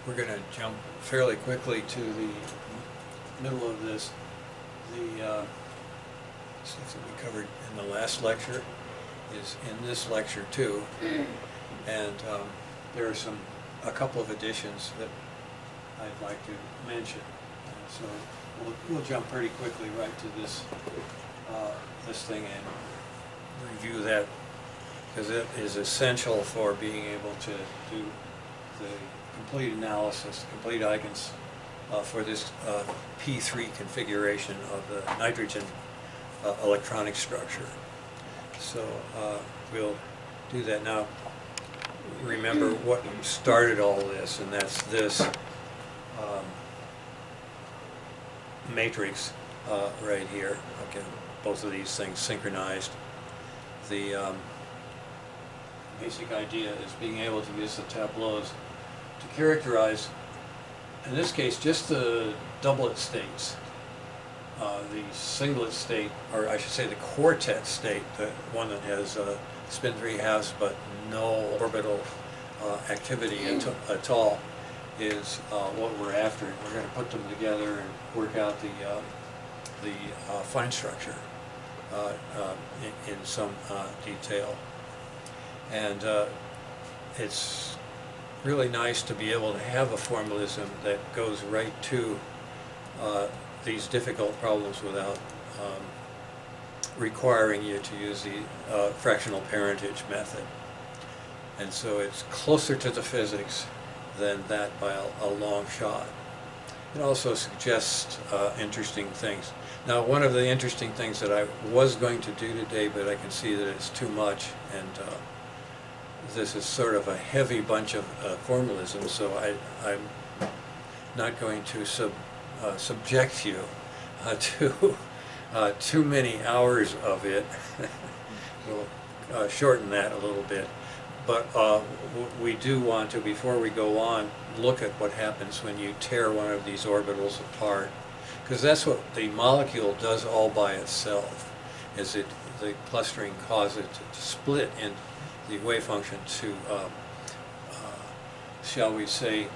we're going to jump fairly quickly to the middle of this. The stuff that we covered in the last lecture is in this lecture too, and there are a couple of additions that I'd like to mention. So we'll jump pretty quickly right to this thing and review that, because it is essential for being able to do the complete analysis, complete eigens for this P3 configuration of the nitrogen electronic structure. So we'll do that now. Remember what started all this, and that's this matrix right here. Okay, both of these things synchronized. The basic idea is being able to use the tableaus to characterize, in this case, just the doublet states. The singlet state, or I should say the quartet state, the one that has spin 3/2 but no orbital activity at all, is what we're after. We're going to put them together and work out the fine structure in some detail. And it's really nice to be able to have a formalism that goes right to these difficult problems without requiring you to use the fractional parentage method. And so it's closer to the physics than that by a long shot. It also suggests interesting things. Now, one of the interesting things that I was going to do today, but I can see that it's too much, and this is sort of a heavy bunch of formalism, so I'm not going to subject you to too many hours of it. We'll shorten that a little bit. But we do want to, before we go on, look at what happens when you tear one of these orbitals apart. Because that's what the molecule does all by itself, is the clustering causes it to split in the wave function to, shall we say,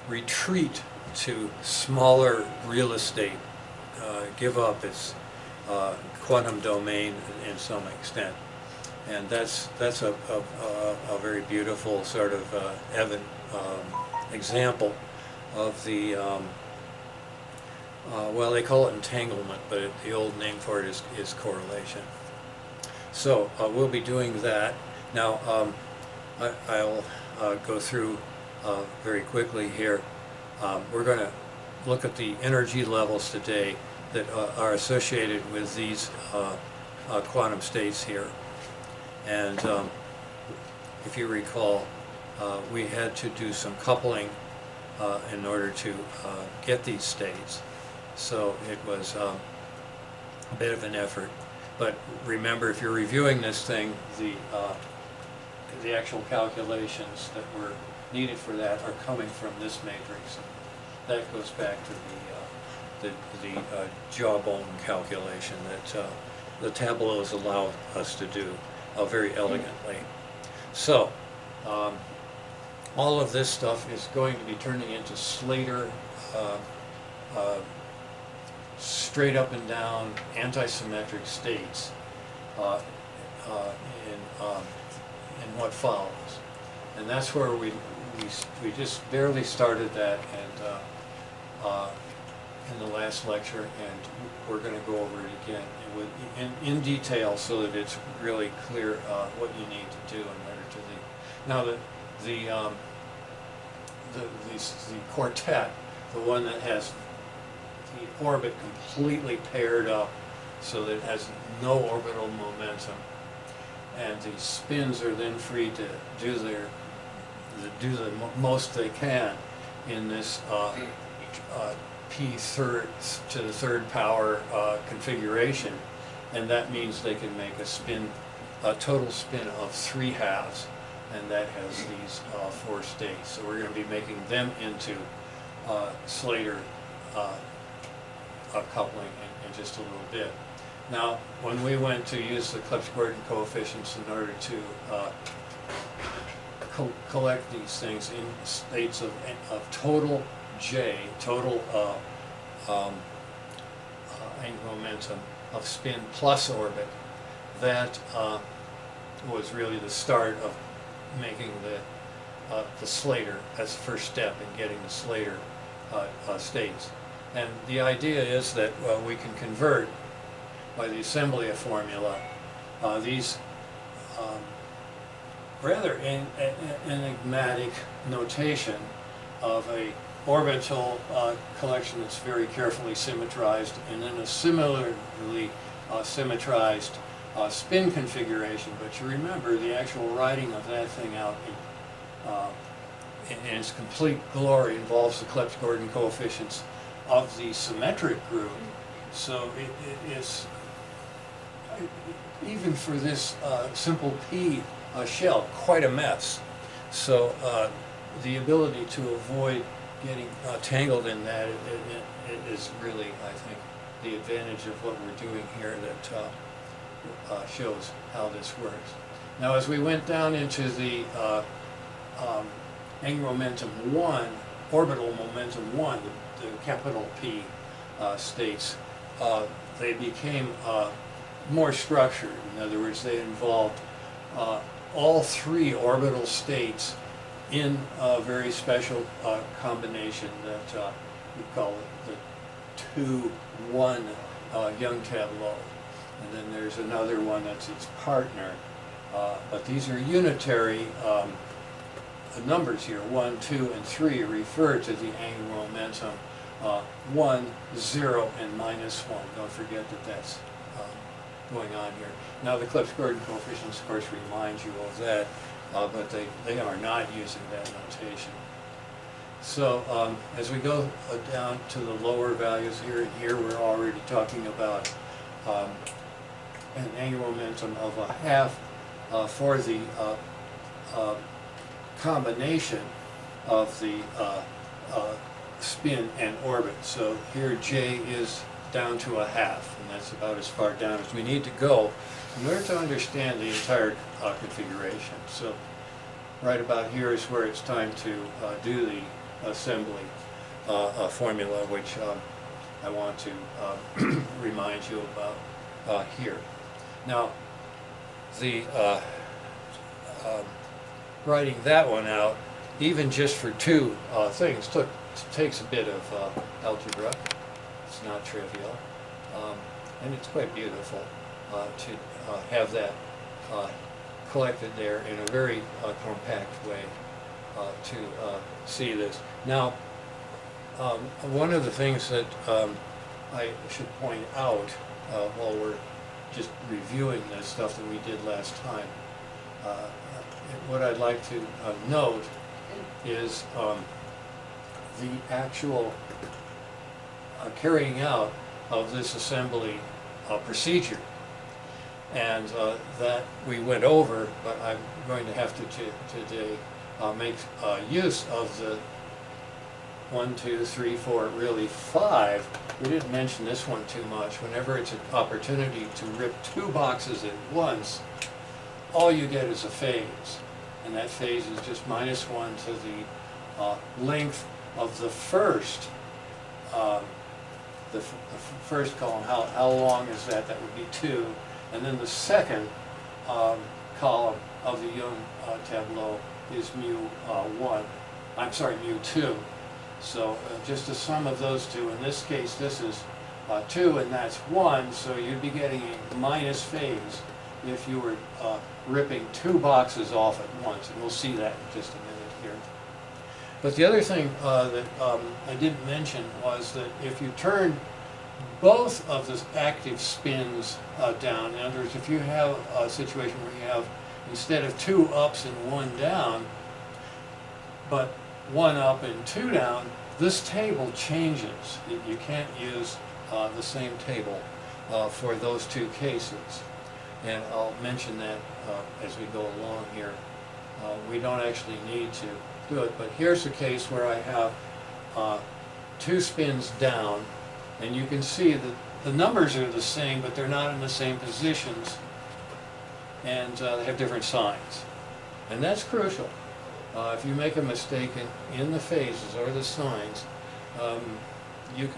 retreat to smaller real estate, give up its quantum domain in some extent. And that's a very beautiful sort of example of the, well, they call it entanglement, but the old name for it is correlation. So we'll be doing that. Now, I'll go through very quickly here. We're going to look at the energy levels today that are associated with these quantum states here. And if you recall, we had to do some coupling in order to get these states. So it was a bit of an effort. But remember, if you're reviewing this thing, the actual calculations that were needed for that are coming from this matrix. And that goes back to the jawbone calculation that the tableaus allow us to do very elegantly. So all of this stuff is going to be turning into Slater straight up and down antisymmetric states in what follows. And that's where we just barely started that and in the last lecture, and we're going to go over it again in detail so that it's really clear what you need to do in order to now the quartet, the one that has the orbit completely paired up so that it has no orbital momentum, and the spins are then free to do the most they can in this P third to the third power configuration, and that means they can make a total spin of 3/2, and that has these 4 states. So we're going to be making them into Slater coupling in just a little bit. Now, when we went to use the Klebsch-Gordon coefficients in order to collect these things in states of total J, total angular momentum of spin plus orbit. That was really the start of making the Slater. That's the first step in getting the Slater states. And the idea is that we can convert by the assembly of formula these rather enigmatic notation of a orbital collection that's very carefully symmetrized, and then a similarly symmetrized spin configuration. But you remember the actual writing of that thing out in its complete glory involves the Clebsch-Gordon coefficients of the symmetric group. So it is, even for this simple P shell, quite a mess. So the ability to avoid getting tangled in that it is really, I think, the advantage of what we're doing here that shows how this works. Now, as we went down into the angular momentum 1, orbital momentum 1, the capital P states, they became more structured. In other words, they involved all three orbital states in a very special combination that we call it the 2-1 Young tableau. And then there's another one that's its partner. But these are unitary numbers here. 1, 2, and 3 refer to the angular momentum 1, 0, and -1. Don't forget that that's going on here. Now the Clebsch-Gordon coefficients, of course, remind you of that, but they are not using that notation. So as we go down to the lower values here, and here we're already talking about an angular momentum of a half for the combination of the spin and orbit. So here J is down to a half, and that's about as far down as we need to go in order to understand the entire configuration. So right about here is where it's time to do the assembly formula, which I want to remind you about here. Now, the writing that one out, even just for two things, takes a bit of algebra. It's not trivial, and it's quite beautiful to have that collected there in a very compact way to see this. Now, one of the things that I should point out while we're just reviewing this stuff that we did last time, what I'd like to note is the actual carrying out of this assembly procedure. And that we went over, but I'm going to have to today make use of the 1, 2, 3, 4, really 5. We didn't mention this one too much. Whenever it's an opportunity to rip two boxes at once, all you get is a phase. And that phase is just -1 to the length of the first first column. How long is that? That would be 2. And then the second column of the Young tableau is mu1. I'm sorry, mu2. So just the sum of those two. In this case, this is 2, and that's 1. So you'd be getting a minus phase if you were ripping two boxes off at once. And we'll see that in just a minute here. But the other thing that I didn't mention was that if you turn both of the active spins down, in other words, if you have a situation where you have, instead of 2 ups and 1 down, but 1 up and 2 down, this table changes. You can't use the same table for those two cases. And I'll mention that as we go along here. We don't actually need to do it, but here's a case where I have 2 spins down, and you can see that the numbers are the same, but they're not in the same positions, and they have different signs. And that's crucial. If you make a mistake in the phases or the signs, you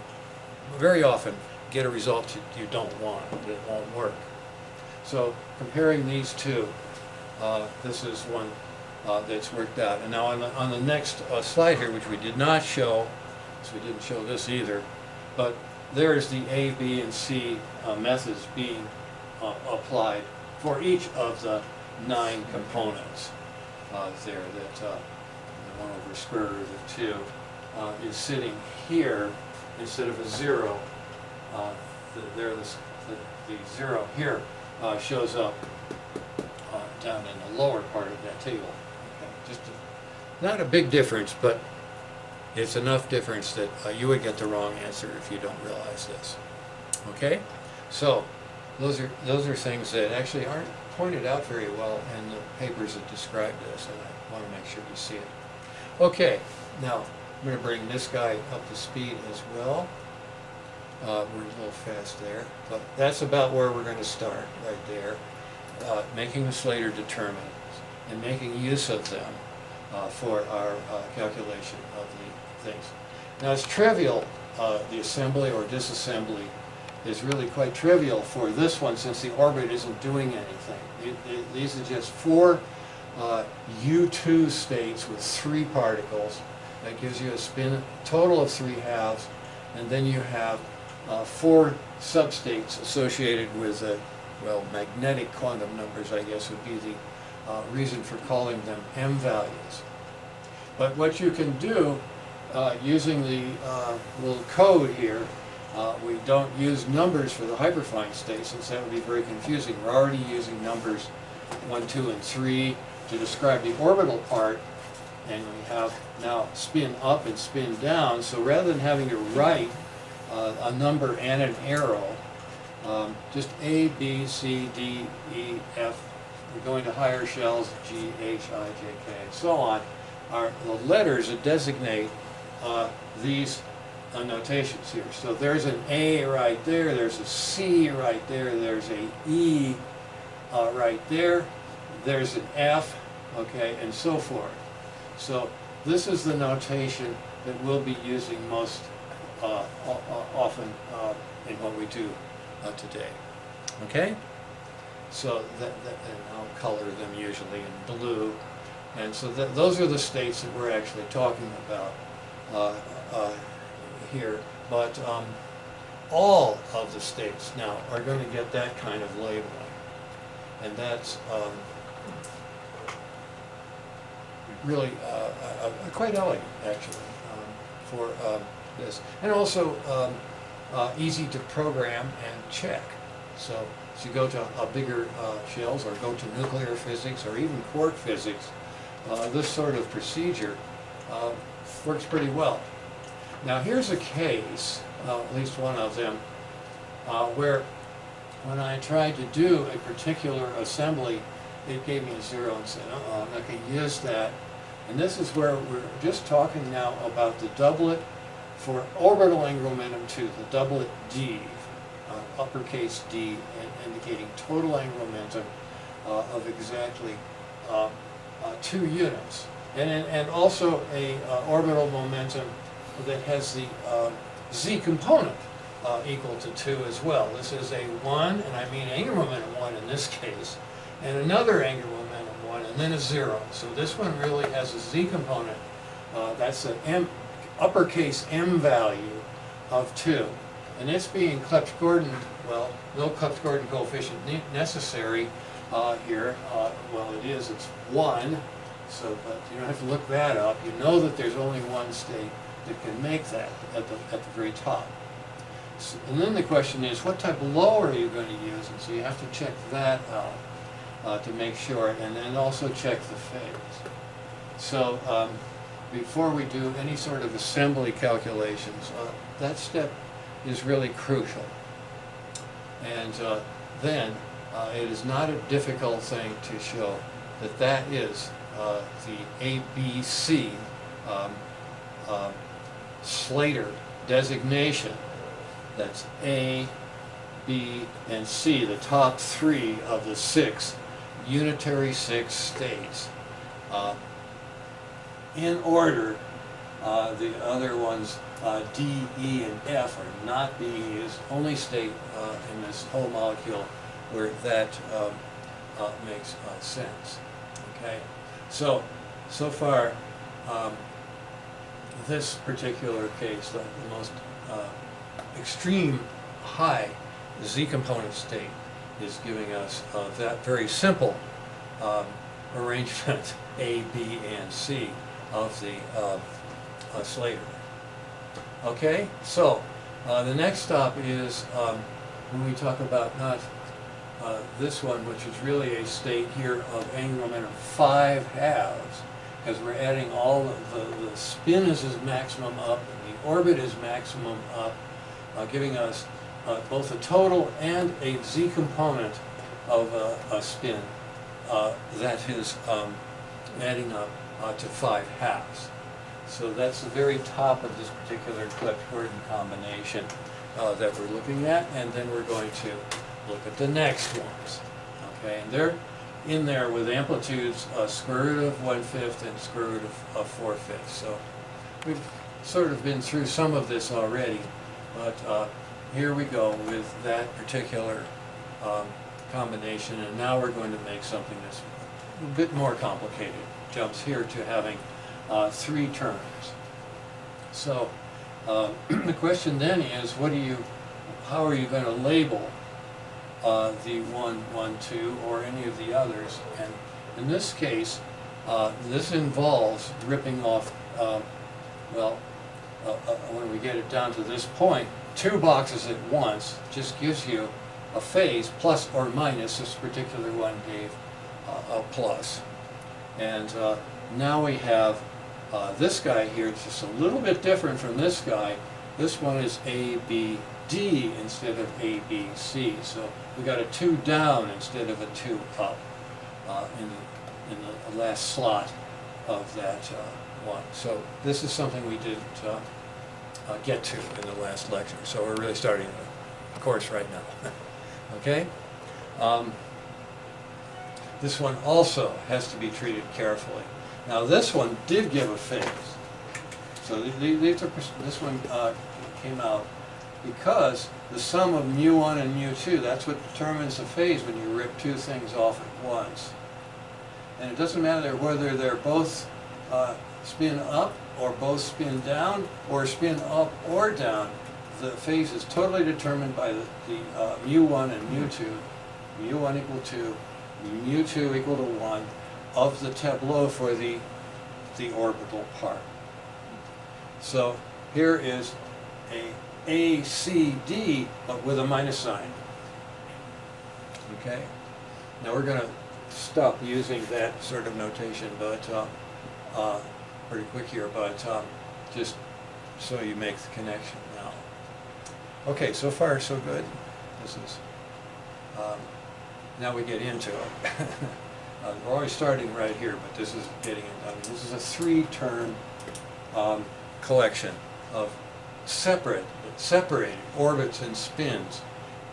very often get a result you don't want. It won't work. So comparing these two, this is one that's worked out. And now on the next slide here, which we did not show, so we didn't show this either, but there's the A, B, and C methods being applied for each of the 9 components there. That the 1 over square root of 2 is sitting here instead of a 0. The 0 here shows up down in the lower part of that table. Okay. Just not a big difference, but it's enough difference that you would get the wrong answer if you don't realize this. Okay, so those are things that actually aren't pointed out very well in the papers that describe this, and I want to make sure you see it. Okay, now I'm going to bring this guy up to speed as well. We're a little fast there, but that's about where we're going to start, right there, making the Slater determinants and making use of them for our calculation of the things. Now it's trivial, the assembly or disassembly is really quite trivial for this one since the orbit isn't doing anything. These are just 4 U2 states with 3 particles. That gives you a spin total of 3 halves, and then you have 4 substates associated with, well, magnetic quantum numbers, I guess, would be the reason for calling them M values. But what you can do using the little code here, we don't use numbers for the hyperfine states since that would be very confusing. We're already using numbers 1, 2, and 3 to describe the orbital part, and we have now spin up and spin down. So rather than having to write a number and an arrow, just A, B, C, D, E, F, we're going to higher shells, G, H, I, J, K, and so on, are the letters that designate these notations here. So there's an A right there, there's a C right there, there's a E right there, there's an F, okay, and so forth. So this is the notation that we'll be using most often in what we do today. Okay? So and I'll color them usually in blue. And so those are the states that we're actually talking about here. But all of the states now are going to get that kind of labeling. And that's really quite elegant, actually, for this. And also easy to program and check. So as you go to bigger shells or go to nuclear physics or even quark physics, this sort of procedure works pretty well. Now here's a case, at least one of them, where when I tried to do a particular assembly, it gave me a 0 and said, I'm not going to use that. And this is where we're just talking now about the doublet for orbital angular momentum 2, the doublet D, uppercase D, indicating total angular momentum of exactly 2 units. And also a orbital momentum that has the Z component equal to 2 as well. This is a 1, and I mean angular momentum 1 in this case, and another angular momentum 1, and then a 0. So this one really has a Z component. That's an uppercase M value of 2. And it's being Clebsch-Gordan, well, no Clebsch-Gordan coefficient necessary here. Well, it is, it's 1, so, but you don't have to look that up. You know that there's only one state that can make that at the very top. So, and then the question is, what type of lower are you going to use? And so you have to check that out to make sure, and then also check the phase. So before we do any sort of assembly calculations, that step is really crucial. And then it is not a difficult thing to show that that is the ABC Slater designation. That's A, B, and C, the top 3 of the 6 unitary 6 states. in order. The other ones, D, E, and F, are not being used. Only state in this whole molecule where that makes sense. Okay, so far, this particular case, the most extreme high Z component state is giving us that very simple arrangement A, B, and C of the Slater. Okay, so the next stop is when we talk about not this one, which is really a state here of angular momentum 5 halves, because we're adding all the spin is maximum up and the orbit is maximum up, giving us both a total and a Z component of a spin that is adding up to 5 halves. So that's the very top of this particular Clebsch-Gordon combination that we're looking at, and then we're going to look at the next ones. Okay, and they're in there with amplitudes square root of 1/5 and square root of 4/5. So we've sort of been through some of this already, but here we go with that particular combination, and now we're going to make something that's a bit more complicated. Jumps here to having 3 terms. So the question then is, how are you going to label the 1, 1, 2, or any of the others? And in this case, this involves ripping off, when we get it down to this point, 2 boxes at once just gives you a phase, plus or minus. This particular one gave a plus. And now we have this guy here. It's just a little bit different from this guy. This one is A, B, D instead of A, B, C. So we got a 2 down instead of a 2 up in the last slot of that one. So this is something we didn't get to in the last lecture. So we're really starting the course right now. Okay? This one also has to be treated carefully. Now this one did give a phase. So this one came out because the sum of mu1 and mu2, that's what determines the phase when you rip 2 things off at once. And it doesn't matter whether they're both spin up or both spin down or spin up or down. The phase is totally determined by the mu1 and mu2, mu1 equal 2, mu2 equal to 1 of the tableau for the orbital part. So here is a C, D, but with a minus sign. Okay? Now we're going to stop using that sort of notation, but pretty quick here, but just so you make the connection now. Okay, so far so good. This is, now we get into it. We're always starting right here, but this is getting it done. This is a 3-term collection of separated orbits and spins,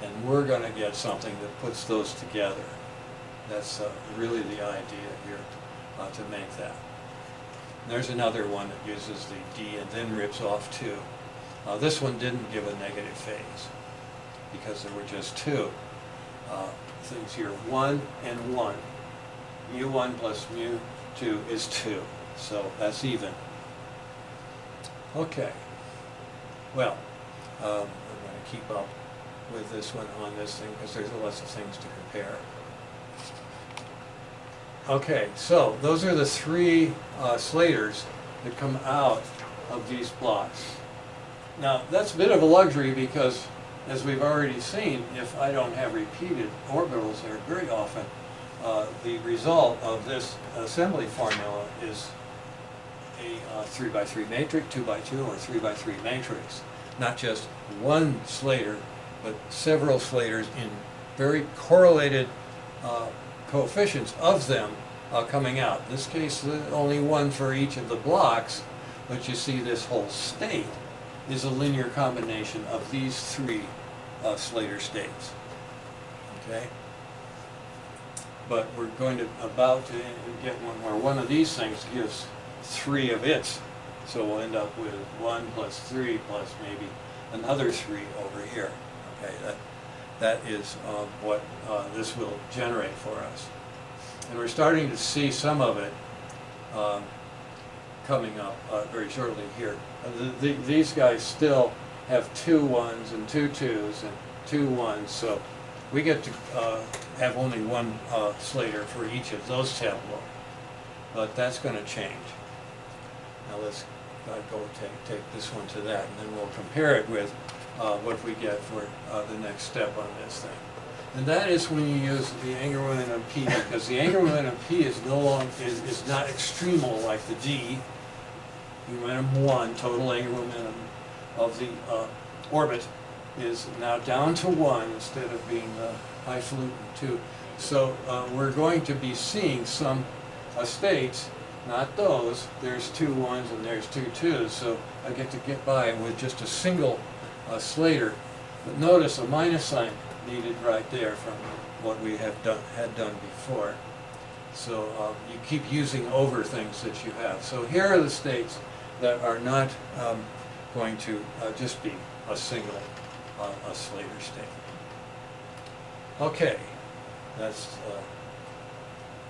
and we're going to get something that puts those together. That's really the idea here, to make that. And there's another one that uses the D and then rips off 2. This one didn't give a negative phase because there were just 2 things here, 1 and 1. mu1 plus mu2 is 2, so that's even. Okay, well, we're going to keep up with this one on this thing because there's lots of things to compare. Okay, so those are the 3 Slaters that come out of these blocks. Now, that's a bit of a luxury because, as we've already seen, if I don't have repeated orbitals there very often, the result of this assembly formula is a 3x3 matrix, 2x2, or 3x3 matrix. Not just one Slater, but several Slaters in very correlated coefficients of them coming out. In this case, only one for each of the blocks, but you see this whole state is a linear combination of these 3 Slater states. Okay? But we're going to about to get one where one of these things gives 3 of its. So we'll end up with 1 plus 3 plus maybe another 3 over here. Okay, that is what this will generate for us. And we're starting to see some of it coming up very shortly here. These guys still have 2 1s and 2 2s and 2 1s, so we get to have only one Slater for each of those tableaux. But that's going to change. Now let's go take this one to that, and then we'll compare it with what we get for the next step on this thing. And that is when you use the angular momentum P, because the angular momentum P is no longer is not extremal like the G. Momentum 1, total angular momentum of the orbit, is now down to 1 instead of being highfalutin 2. So we're going to be seeing some states, not those. There's 2 1s and there's 2 2s, so I get to get by with just a single Slater. But notice a minus sign needed right there from what we had done before. So you keep using over things that you have. So here are the states that are not going to just be a single a Slater state. Okay, that's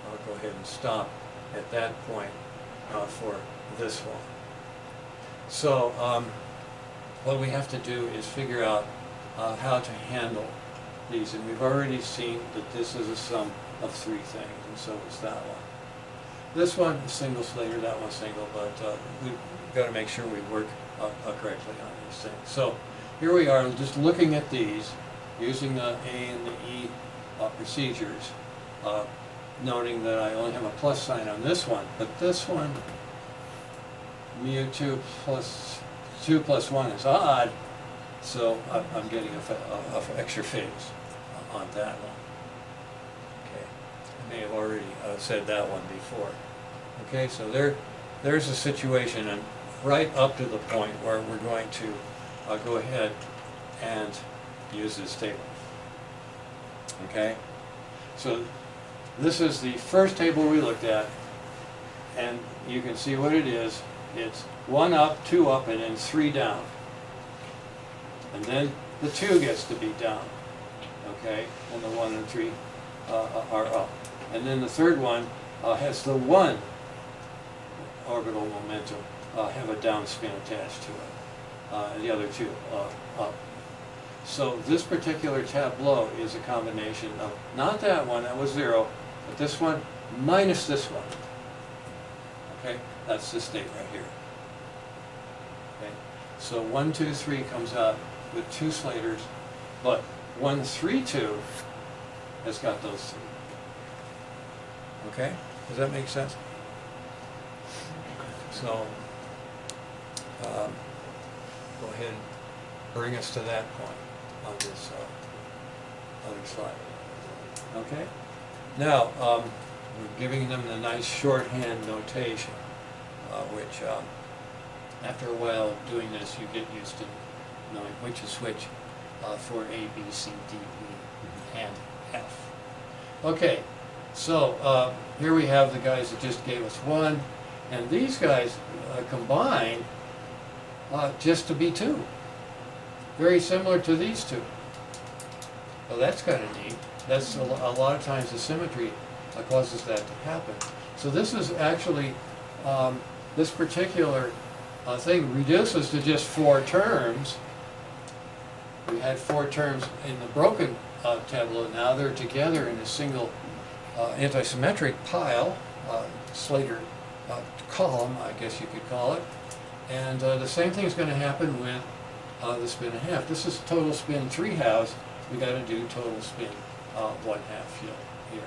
I'll go ahead and stop at that point for this one. So what we have to do is figure out how to handle these, and we've already seen that this is a sum of 3 things, and so is that one. This one is single Slater, that one's single, but we've got to make sure we work correctly on these things. So here we are, just looking at these, using the A and the E procedures, noting that I only have a plus sign on this one, but this one, mu2 plus 2 plus 1 is odd, so I'm getting an extra phase on that one. Okay, I may have already said that one before. Okay, so there's a situation, and right up to the point where we're going to go ahead and use this table. Okay, so this is the first table we looked at, and you can see what it is. It's 1 up, 2 up, and then 3 down. And then the 2 gets to be down, okay? And the 1 and 3 are up. And then the third one has the 1 orbital momentum have a down spin attached to it. And the other 2 up. So this particular tableau is a combination of not that one, that was 0, but this one minus this one. Okay, that's the state right here. Okay, so 1, 2, 3 comes out with 2 Slaters, but 1, 3, 2 has got those 3. Okay, does that make sense? So go ahead and bring us to that point on this other slide. Okay, now we're giving them the nice shorthand notation, which after a while of doing this, you get used to knowing which is which for A, B, C, D, E, and F. Okay, so here we have the guys that just gave us 1, and these guys combine just to be 2. Very similar to these 2. Well, that's kind of neat. That's a lot of times the symmetry causes that to happen. So this is actually, this particular thing reduces to just 4 terms. We had 4 terms in the broken tableau. Now they're together in a single antisymmetric pile, Slater column, I guess you could call it. And the same thing is going to happen with the spin 1/2. This is total spin 3/2. We got to do total spin 1/2 here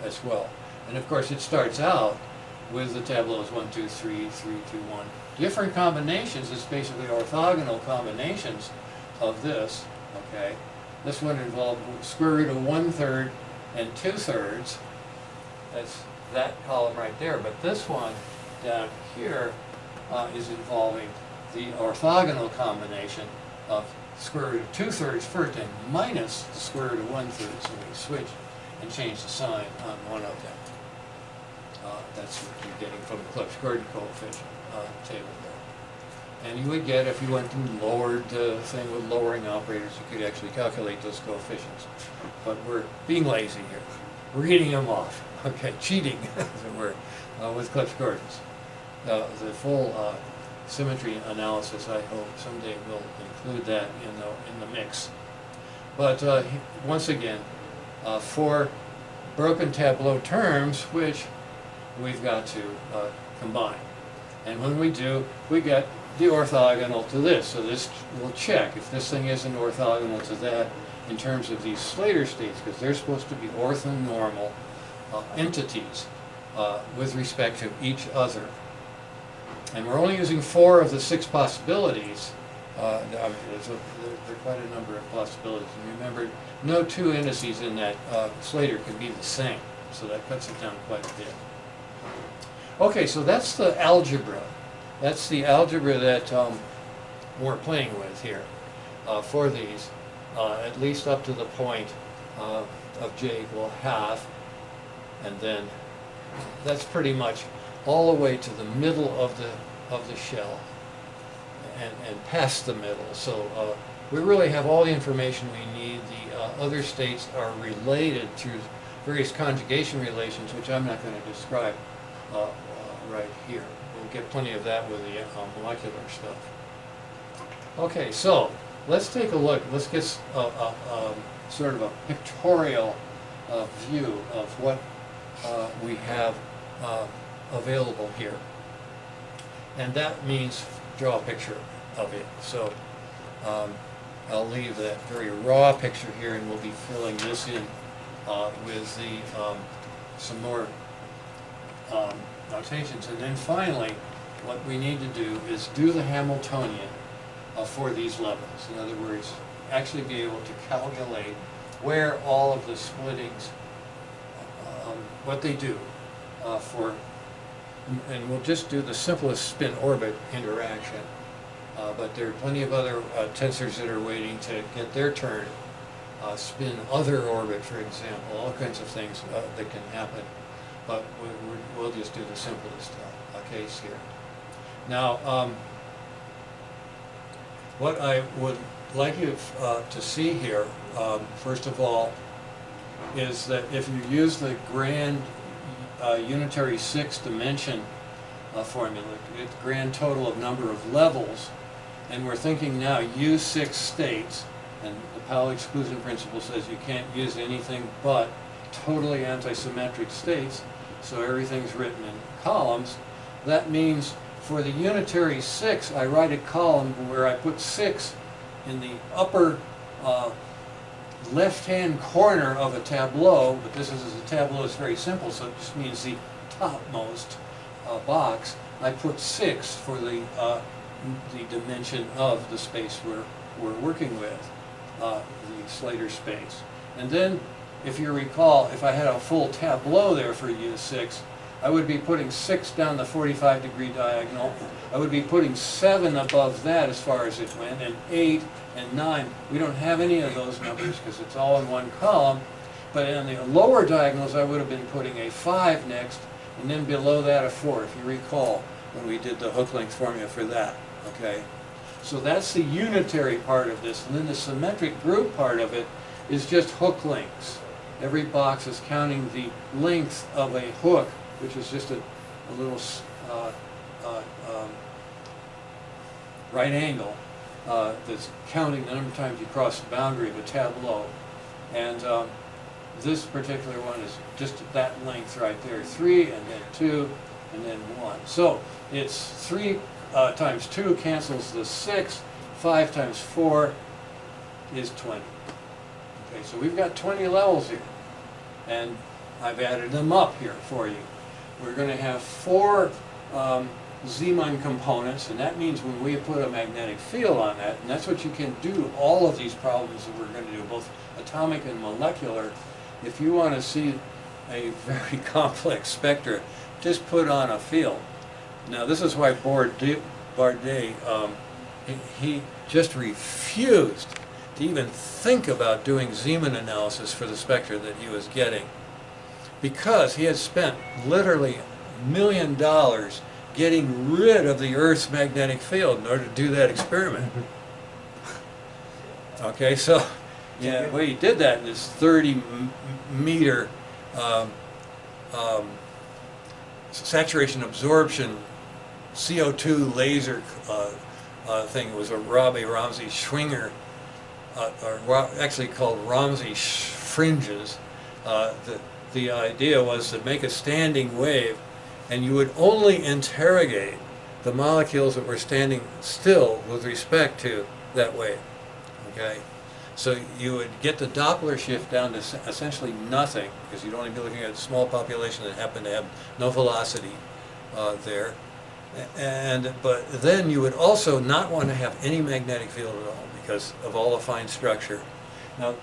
as well. And of course, it starts out with the tableaus 1, 2, 3, 3, 2, 1. Different combinations. It's basically orthogonal combinations of this. Okay, this one involved square root of 1/3 and 2/3. That's that column right there. But this one down here is involving the orthogonal combination of square root of 2/3 first and minus the square root of 1/3. So we switch and change the sign on one of them. That's what you're getting from the Clebsch-Gordon coefficient table there. And you would get, if you went and lowered the thing with lowering operators, you could actually calculate those coefficients. But we're being lazy here. We're reading them off. Okay, cheating, as it were, with Clebsch-Gordons. The full symmetry analysis, I hope, someday will include that in the mix. But once again, for broken tableau terms, which we've got to combine. And when we do, we get the orthogonal to this. So this will check if this thing isn't orthogonal to that in terms of these Slater states, because they're supposed to be orthonormal entities with respect to each other. And we're only using 4 of the 6 possibilities. I mean, there are quite a number of possibilities. And remember, no 2 indices in that Slater can be the same. So that cuts it down quite a bit. Okay, so that's the algebra. That's the algebra that we're playing with here for these, at least up to the point of j equal half. And then that's pretty much all the way to the middle of the shell and past the middle. So we really have all the information we need. The other states are related through various conjugation relations, which I'm not going to describe right here. We'll get plenty of that with the molecular stuff. Okay, so let's take a look. Let's get sort of a pictorial view of what we have available here. And that means draw a picture of it. So I'll leave that very raw picture here, and we'll be filling this in with the some more notations. And then finally, what we need to do is do the Hamiltonian for these levels. In other words, actually be able to calculate where all of the splittings, what they do for, and we'll just do the simplest spin-orbit interaction. But there are plenty of other tensors that are waiting to get their turn. Spin other orbit, for example, all kinds of things that can happen. But we'll just do the simplest case here. Now, what I would like you to see here, first of all, is that if you use the grand unitary 6-dimension formula, you get the grand total of number of levels, and we're thinking now use 6 states, and the Powell exclusion principle says you can't use anything but totally antisymmetric states, so everything's written in columns. That means for the unitary 6, I write a column where I put 6 in the upper left-hand corner of a tableau, but this is a tableau is very simple, so it just means the topmost box. I put 6 for the dimension of the space we're working with, the Slater space. And then, if you recall, if I had a full tableau there for U6, I would be putting 6 down the 45-degree diagonal. I would be putting 7 above that as far as it went, and 8 and 9. We don't have any of those numbers because it's all in one column. But in the lower diagonals, I would have been putting a 5 next, and then below that a 4, if you recall, when we did the hook length formula for that. Okay? So that's the unitary part of this. And then the symmetric group part of it is just hook lengths. Every box is counting the length of a hook, which is just a little right angle that's counting the number of times you cross the boundary of a tableau. And this particular one is just that length right there, 3 and then 2 and then 1. So it's 3 times 2 cancels the 6, 5 times 4 is 20. Okay, so we've got 20 levels here, and I've added them up here for you. We're going to have 4 Zeeman components, and that means when we put a magnetic field on that, and that's what you can do all of these problems that we're going to do, both atomic and molecular. If you want to see a very complex spectra, just put on a field. Now this is why Bardet, he just refused to even think about doing Zeeman analysis for the spectra that he was getting, because he had spent literally million getting rid of the Earth's magnetic field in order to do that experiment. Okay, so yeah, well, he did that in this 30-meter saturation absorption CO2 laser thing. It was a Robbie Ramsey Schwinger, or actually called Ramsey fringes. The idea was to make a standing wave, and you would only interrogate the molecules that were standing still with respect to that wave. Okay, so you would get the Doppler shift down to essentially nothing, because you'd only be looking at a small population that happened to have no velocity there. But then you would also not want to have any magnetic field at all because of all the fine structure. Now,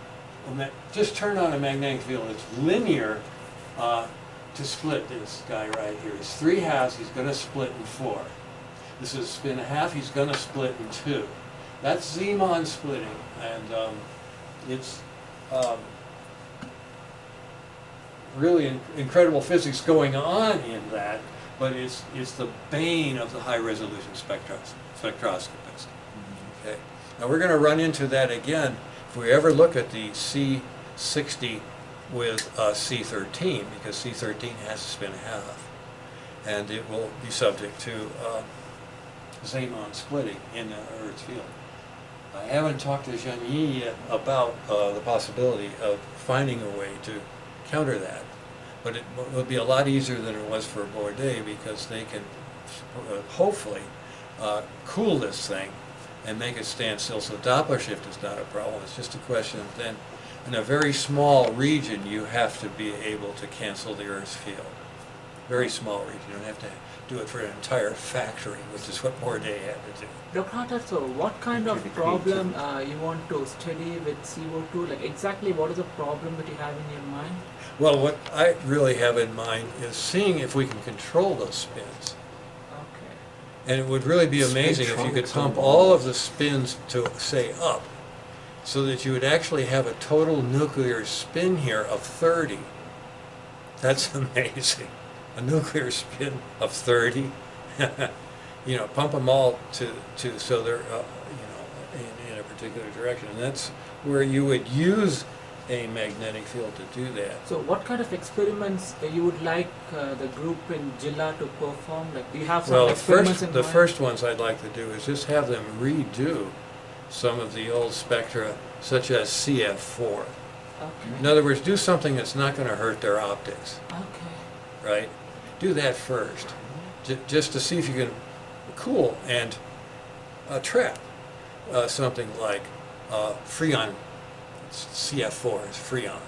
just turn on a magnetic field that's linear to split this guy right here. It's 3/2, he's going to split in 4. This is spin 1/2, he's going to split in 2. That's Zeeman splitting, and it's really incredible physics going on in that, but it's the bane of the high-resolution spectroscopist. Okay. Now we're going to run into that again if we ever look at the C60 with C13, because C13 has to spin 1/2, and it will be subject to Zeeman splitting in the Earth's field. I haven't talked to Zhang yet about the possibility of finding a way to counter that, but it will be a lot easier than it was for Bourdais, because they can hopefully cool this thing and make it stand still. So Doppler shift is not a problem. It's just a question of then, in a very small region, you have to be able to cancel the Earth's field. Very small region. You don't have to do it for an entire factory, which is what Bourdais had to do. Dr. Harter, so what kind of problem you want to study with CO2? Like exactly what is the problem that you have in your mind? Well, what I really have in mind is seeing if we can control those spins. Okay. And it would really be amazing if you could pump all of the spins to, say, up, so that you would actually have a total nuclear spin here of 30. That's amazing. A nuclear spin of 30. You know, pump them all to so they're in a particular direction, and that's where you would use a magnetic field to do that. So what kind of experiments you would like the group in Jilla to perform? Like, do you have some experiments in mind? The first ones I'd like to do is just have them redo some of the old spectra, such as CF4. Okay. In other words, do something that's not going to hurt their optics. Okay. Right? Do that first, just to see if you can cool and trap something like Freon. CF4 is Freon.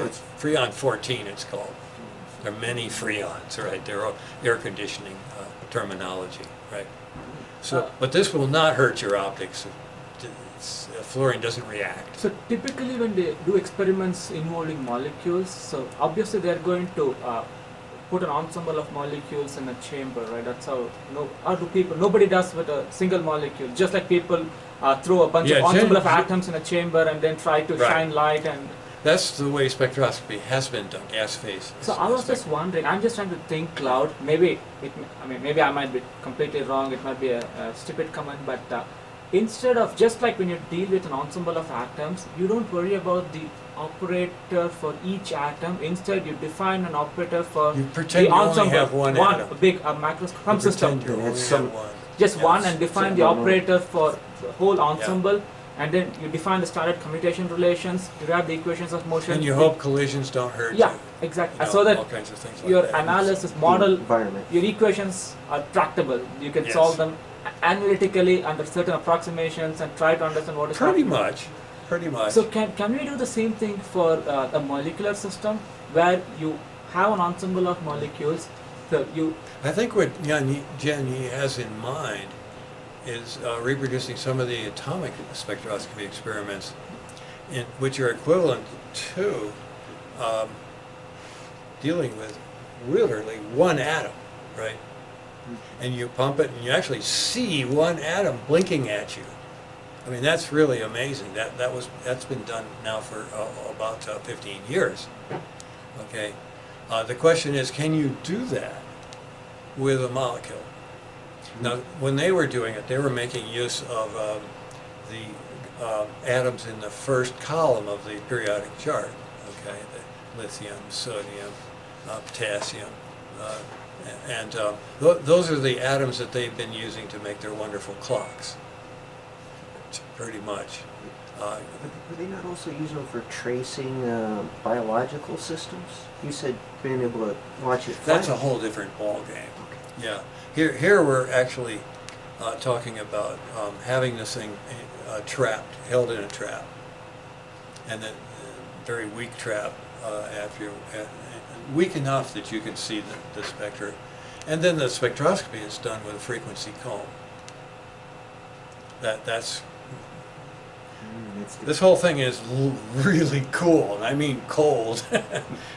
It's Freon 14, it's called. There are many Freons, right? They're air conditioning terminology, right? So, but this will not hurt your optics. Fluorine doesn't react. So typically when they do experiments involving molecules, so obviously they're going to put an ensemble of molecules in a chamber, right? That's how, nobody does with a single molecule. Just like people throw a bunch of ensemble of atoms in a chamber and then try to shine light and... That's the way spectroscopy has been done, gas phase. So I was just wondering, I'm just trying to think loud, maybe I might be completely wrong, it might be a stupid comment, but instead of, just like when you deal with an ensemble of atoms, you don't worry about the operator for each atom. Instead, you define an operator for you pretend the you ensemble. Only have one atom. A big macroscopic system. You only have one. Just one, and define the operator for the whole ensemble, and then you define the standard commutation relations, derive the equations of motion. And you hope collisions don't hurt you. Yeah, exactly. So that all kinds of things like your that. analysis model, your equations are tractable. You can solve them analytically under certain approximations and try to understand what is happening. Pretty much. So can we do the same thing for a molecular system where you have an ensemble of molecules? So I think what Jenny has in mind is reproducing some of the atomic spectroscopy experiments, which are equivalent to dealing with literally one atom, right? And you pump it, and you actually see one atom blinking at you. I mean, that's really amazing. That's been done now for about 15 years. Okay. The question is, can you do that with a molecule. Now, when they were doing it, they were making use of the atoms in the first column of the periodic chart, okay, the lithium, sodium, potassium, and those are the atoms that they've been using to make their wonderful clocks, pretty much. Were they not also using them for tracing biological systems? You said being able to watch it flash. That's a whole different ball game. Okay. Yeah. Here we're actually talking about having this thing trapped, held in a trap, and then very weak trap weak enough that you can see the spectra, and then the spectroscopy is done with a frequency comb. That's this whole thing is really cool, and I mean cold,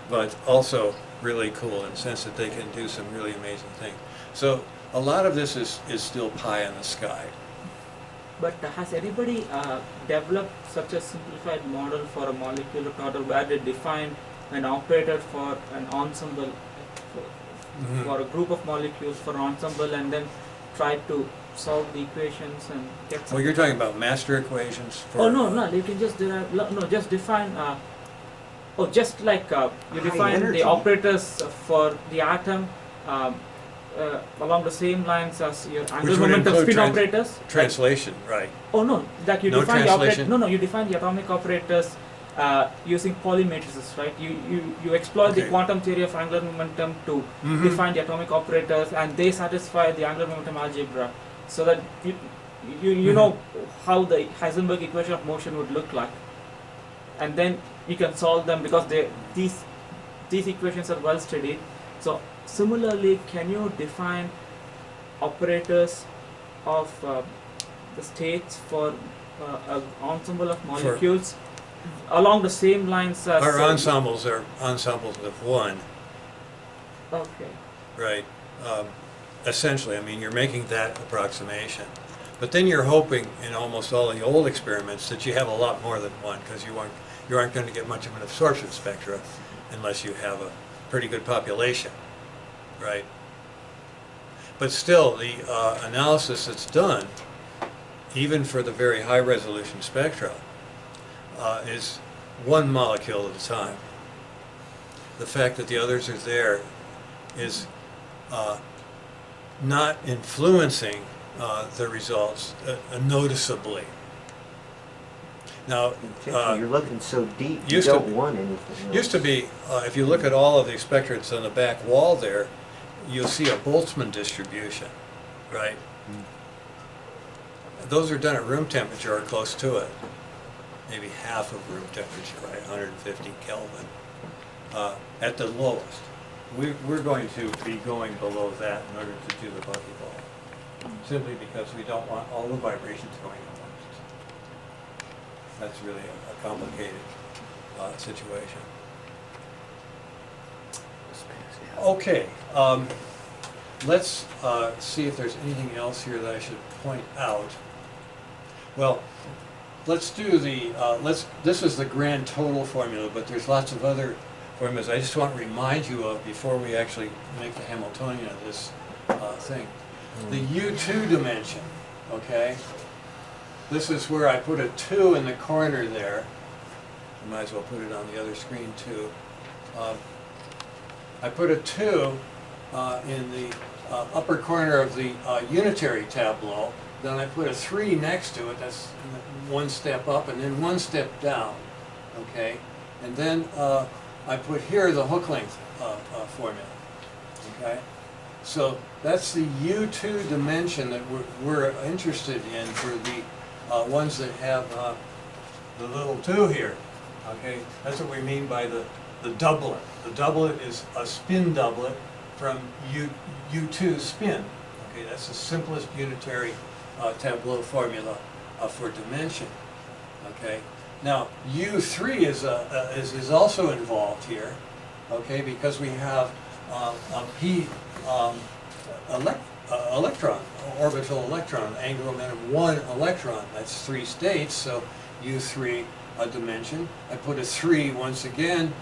but also really cool in the sense that they can do some really amazing things. So a lot of this is still pie in the sky. But has anybody developed such a simplified model for a molecular model where they define an operator for an ensemble, for a group of molecules for an ensemble, and then try to solve the equations and get some... Well, you're talking about master equations for... Oh, no, you can just just define... just like you define energy. the operators for the atom along the same lines as your angular would momentum include spin operators. Translation, right. Oh no, like you No define the translation? you define the atomic operators using polymatrices, right? You exploit the Okay. quantum theory of angular momentum to Mhm. define the atomic operators, and they satisfy the angular momentum algebra, so that you know how the Heisenberg equation of motion would look like, and then you can solve them because these equations are well studied. So similarly, can you define operators of the states for an ensemble of molecules along the same lines as... Our ensembles are ensembles of one, Okay. right? Essentially, I mean, you're making that approximation. But then you're hoping in almost all the old experiments that you have a lot more than one, because you aren't going to get much of an absorption spectra unless you have a pretty good population, right? But still, the analysis that's done, even for the very high resolution spectra, is one molecule at a time. The fact that the others are there is not influencing the results noticeably. Now, You're looking so deep, you used to don't be- want anything else. used to be, if you look at all of the spectrates on the back wall there, you'll see a Boltzmann distribution, right? Those are done at room temperature or close to it. Maybe half of room temperature, right, 150 Kelvin, at the lowest. We're going to be going below that in order to do the buckyball, simply because we don't want all the vibrations going at once. That's really a complicated situation. Okay, let's see if there's anything else here that I should point out. Well, let's do the, this is the grand total formula, but there's lots of other formulas I just want to remind you of before we actually make the Hamiltonian of this thing. The U2 dimension, okay? This is where I put a 2 in the corner there. I might as well put it on the other screen too. I put a 2 in the upper corner of the unitary tableau. Then I put a 3 next to it. That's one step up, and then one step down. Okay, and then I put here the hook length formula. Okay, so that's the U2 dimension that we're interested in for the ones that have the little 2 here. Okay, that's what we mean by the doublet. The doublet is a spin doublet from U2 spin. Okay, that's the simplest unitary tableau formula for dimension. Okay, now U3 is also involved here. Okay, because we have a p electron, orbital electron, angular momentum 1 electron. That's 3 states, so U3 a dimension. I put a 3 once again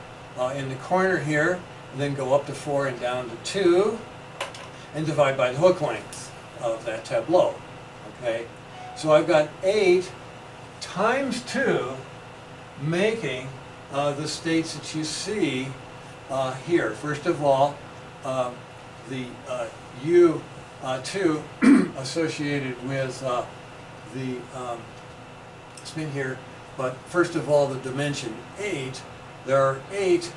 in the corner here, and then go up to 4 and down to 2. and divide by the hook length of that tableau. Okay, so I've got 8 times 2 making the states that you see here. First of all, the U2 associated with the spin here, but first of all, the dimension 8, there are 8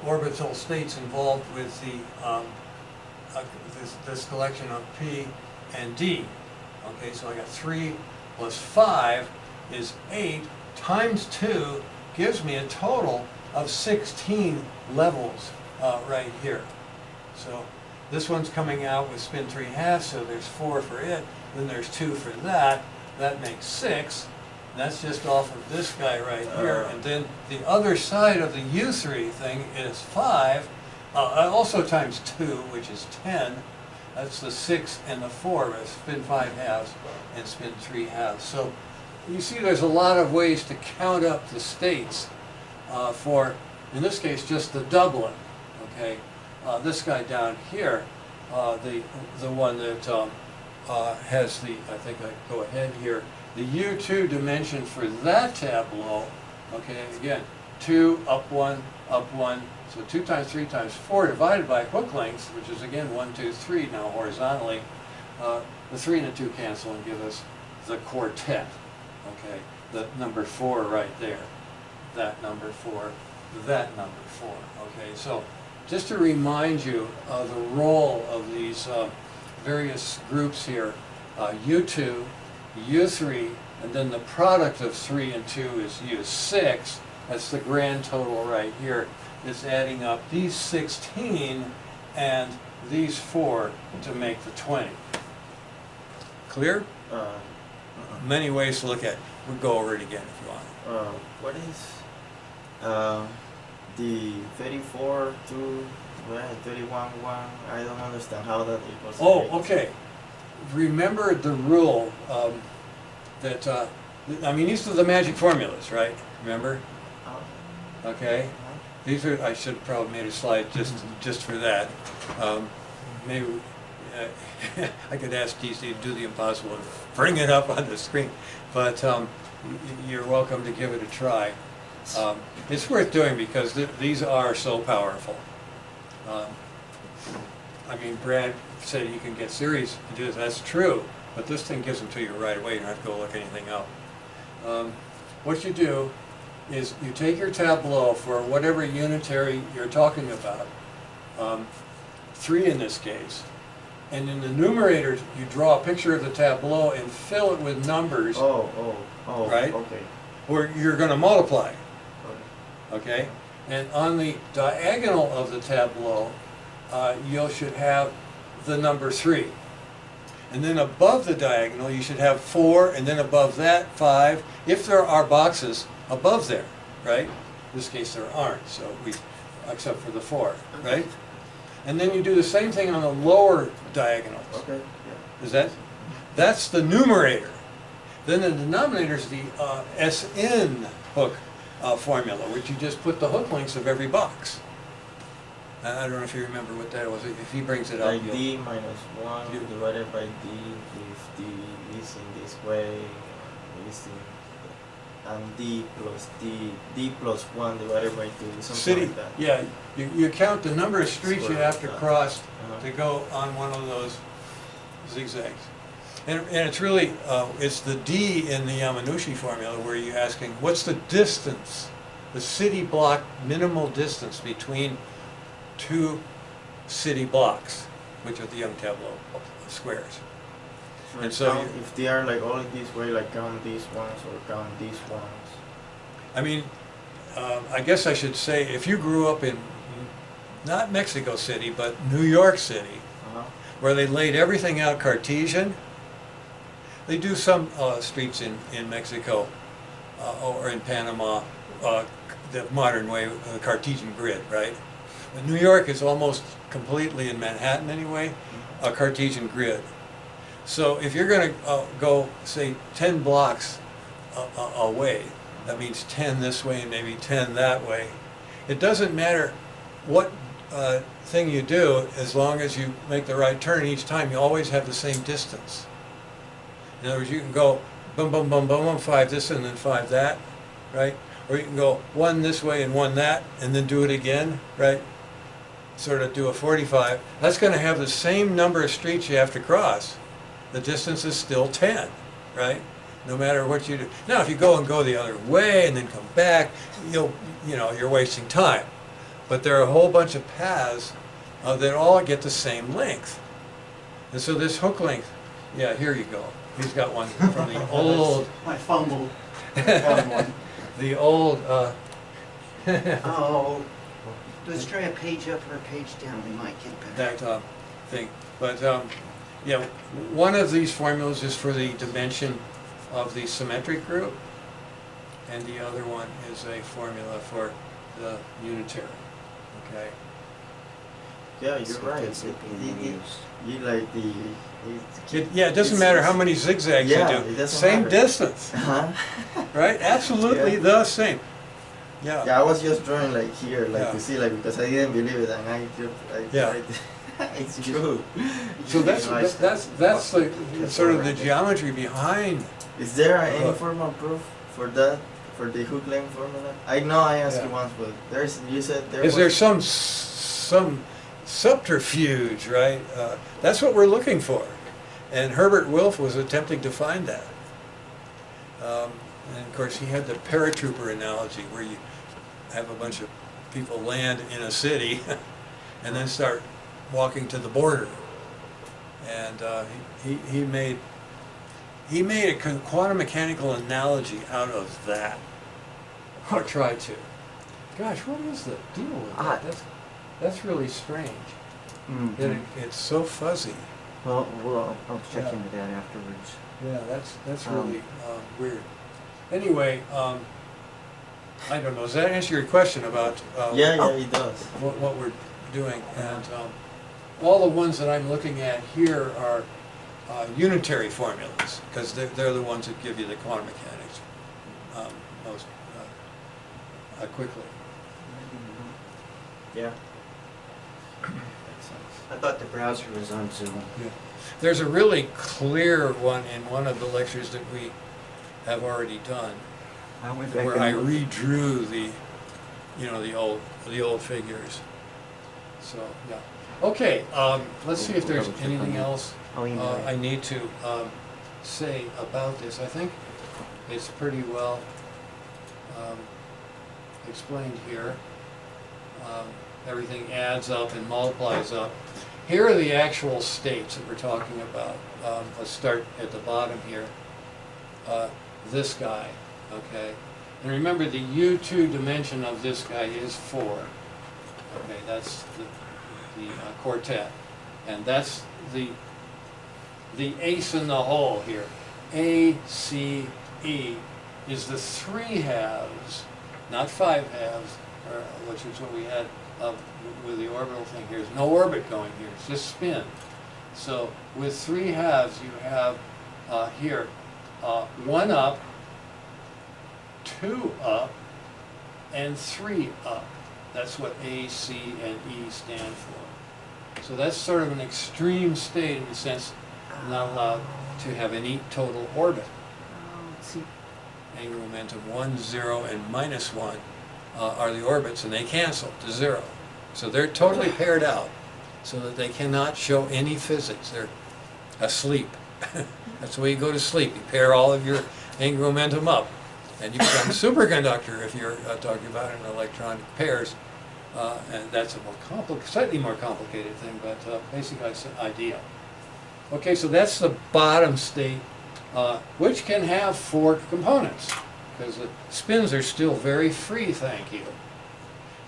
orbital states involved with the this collection of P and D. Okay, so I got 3 plus 5 is 8 times 2 gives me a total of 16 levels right here. So this one's coming out with spin 3/2, so there's 4 for it, then there's 2 for that, that makes 6. That's just off of this guy right here, and then the other side of the U3 thing is 5, also times 2, which is 10. That's the 6 and the 4, but spin 5/2 and spin 3/2. So you see there's a lot of ways to count up the states for, in this case, just the doublet. Okay, this guy down here, the one that has the, I think I go ahead here, the U2 dimension for that tableau, okay, again, 2, up 1, so 2 times 3 times 4 divided by hook length, which is again 1, 2, 3 now horizontally. The 3 and the 2 cancel and give us the quartet, okay, the number 4 right there, that number 4, that number 4, okay. So just to remind you of the role of these various groups here, U2, U3, and then the product of 3 and 2 is U6. That's the grand total right here. It's adding up these 16 and these 4 to make the 20. Clear? Many ways to look at it. We'll go over it again if you want. What is the 34 to 31 1? I don't understand how that equals. Oh, okay. Remember the rule that, I mean, these are the magic formulas, right? Remember? Okay. These are, I should have probably made a slide just for that. Maybe I could ask DC to do the impossible and bring it up on the screen, but you're welcome to give it a try. It's worth doing because these are so powerful. I mean, Brad said you can get series and do this. That's true, but this thing gives them to you right away. You don't have to go look anything up. What you do is you take your tableau for whatever unitary you're talking about, 3 in this case, and in the numerator you draw a picture of the tableau and fill it with numbers. Oh, right? Okay. Where you're going to multiply. Okay? And on the diagonal of the tableau, you should have the number 3. And then above the diagonal, you should have 4, and then above that, 5, if there are boxes above there, right? In this case, there aren't, so except for the 4, right? And then you do the same thing on the lower diagonals. Okay. Yeah. Is that's the numerator. Then the denominator is the SN hook formula, which you just put the hook lengths of every box. I don't know if you remember what that was. If he brings it up, Like D minus 1 divided by D, if D is in this way, is in, and D plus 1 divided by 2, something like that. Yeah, you count the number of streets you have to cross to go on one of those zigzags. And it's really, it's the D in the Yamanouchi formula where you're asking, what's the distance, the city block minimal distance between 2 city blocks, which are the young tableau squares. So And so count, if they are like all this way, like count these ones or count these ones. I mean, I guess I should say, if you grew up in, not Mexico City, but New York City, where they laid everything out Cartesian, they do some streets in Mexico or in Panama, the modern way, the Cartesian grid, right? But New York is almost completely, in Manhattan anyway, a Cartesian grid. So if you're going to go, say, 10 blocks away, that means 10 this way and maybe 10 that way. It doesn't matter what thing you do, as long as you make the right turn each time, you always have the same distance. In other words, you can go boom, boom, boom, boom, boom, 5 this and then 5 that, right? Or you can go 1 this way and 1 that, and then do it again, right? Sort of do a 45. That's going to have the same number of streets you have to cross. The distance is still 10, right? No matter what you do. Now, if you go the other way and then come back, you're wasting time. But there are a whole bunch of paths that all get the same length. And so this hook length, yeah, here you go. He's got one from the old. I fumbled. Found one. The old. Oh, let's try a page up or a page down. We might get better. That thing. But yeah, one of these formulas is for the dimension of the symmetric group, and the other one is a formula for the unitary. Okay. Yeah, you're right. That's it being used. You like the. It doesn't matter how many zigzags yeah, you it do. doesn't Same matter. distance, Uh-huh. right? Absolutely Yeah. the same. Yeah. Yeah, I was just drawing like here, like Yeah. to see, like because I didn't believe it, and I Yeah. it's true. So that's the sort of the geometry behind. Is there any Look. formal proof for that, for the hook length formula? I know I asked you Yeah. once, but you said there Is was. there some subterfuge, right? That's what we're looking for. And Herbert Wilf was attempting to find that. And of course, he had the paratrooper analogy where you have a bunch of people land in a city and then start walking to the border. And he made a quantum mechanical analogy out of that, or tried to. Gosh, what is the deal with that? That's really strange. That it's so fuzzy. Well, I'll check Yeah. into that afterwards. Yeah, that's really weird. Anyway, I don't know. Does that answer your question about Yeah, it does. what we're doing? And all the ones that I'm looking at here are unitary formulas, because they're the ones that give you the quantum mechanics most quickly. Yeah. I thought the browser was on Zoom. Yeah. There's a really clear one in one of the lectures that we have already done, I went back where and I looked. redrew the old figures. So yeah. Okay. Let's see if there's Double check anything on that. else I'll email I you. need to say about this. I think it's pretty well explained here. Everything adds up and multiplies up. Here are the actual states that we're talking about. Let's start at the bottom here. This guy, okay? And remember, the U2 dimension of this guy is 4. Okay, that's the quartet. And that's the ace in the hole here. A, C, E is the 3 halves, not 5 halves, which is what we had with the orbital thing here. There's no orbit going here, it's just spin. So with 3 halves, you have here 1 up, 2 up, and 3 up. That's what A, C, and E stand for. So that's sort of an extreme state in the sense not allowed to have any total orbit. See, Angular momentum 1, 0, and -1 are the orbits, and they cancel to 0. So they're totally paired out so that they cannot show any physics. They're asleep. That's the way you go to sleep. You pair all of your angular momentum up, and you become a superconductor if you're talking about an electronic pairs. And that's a slightly more complicated thing, but basic idea. Okay, so that's the bottom state, which can have 4 components, because the spins are still very free, thank you.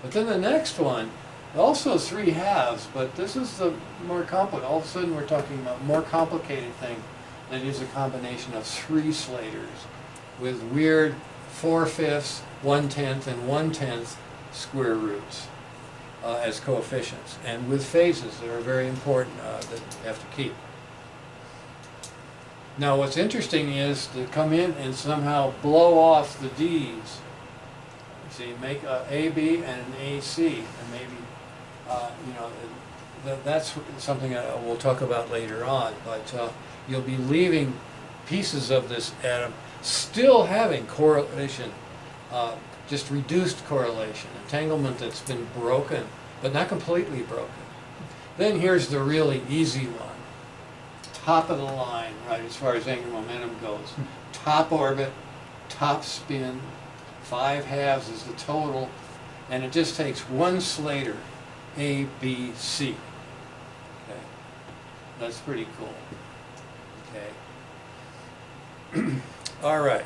But then the next one, also 3 halves, but this is the more complicated. All of a sudden we're talking about a more complicated thing that is a combination of 3 Slaters with weird 4/5, 1/10, and 1/10 square roots as coefficients, and with phases that are very important that you have to keep. Now what's interesting is to come in and somehow blow off the D's. See, make a AB and an AC, and maybe you know, that's something we'll talk about later on, but you'll be leaving pieces of this atom still having correlation, just reduced correlation, entanglement that's been broken, but not completely broken. Then here's the really easy one. Top of the line, right, as far as angular momentum goes. Top orbit, top spin, 5 halves is the total, and it just takes one Slater, A, B, C. Okay, that's pretty cool. Okay. All right.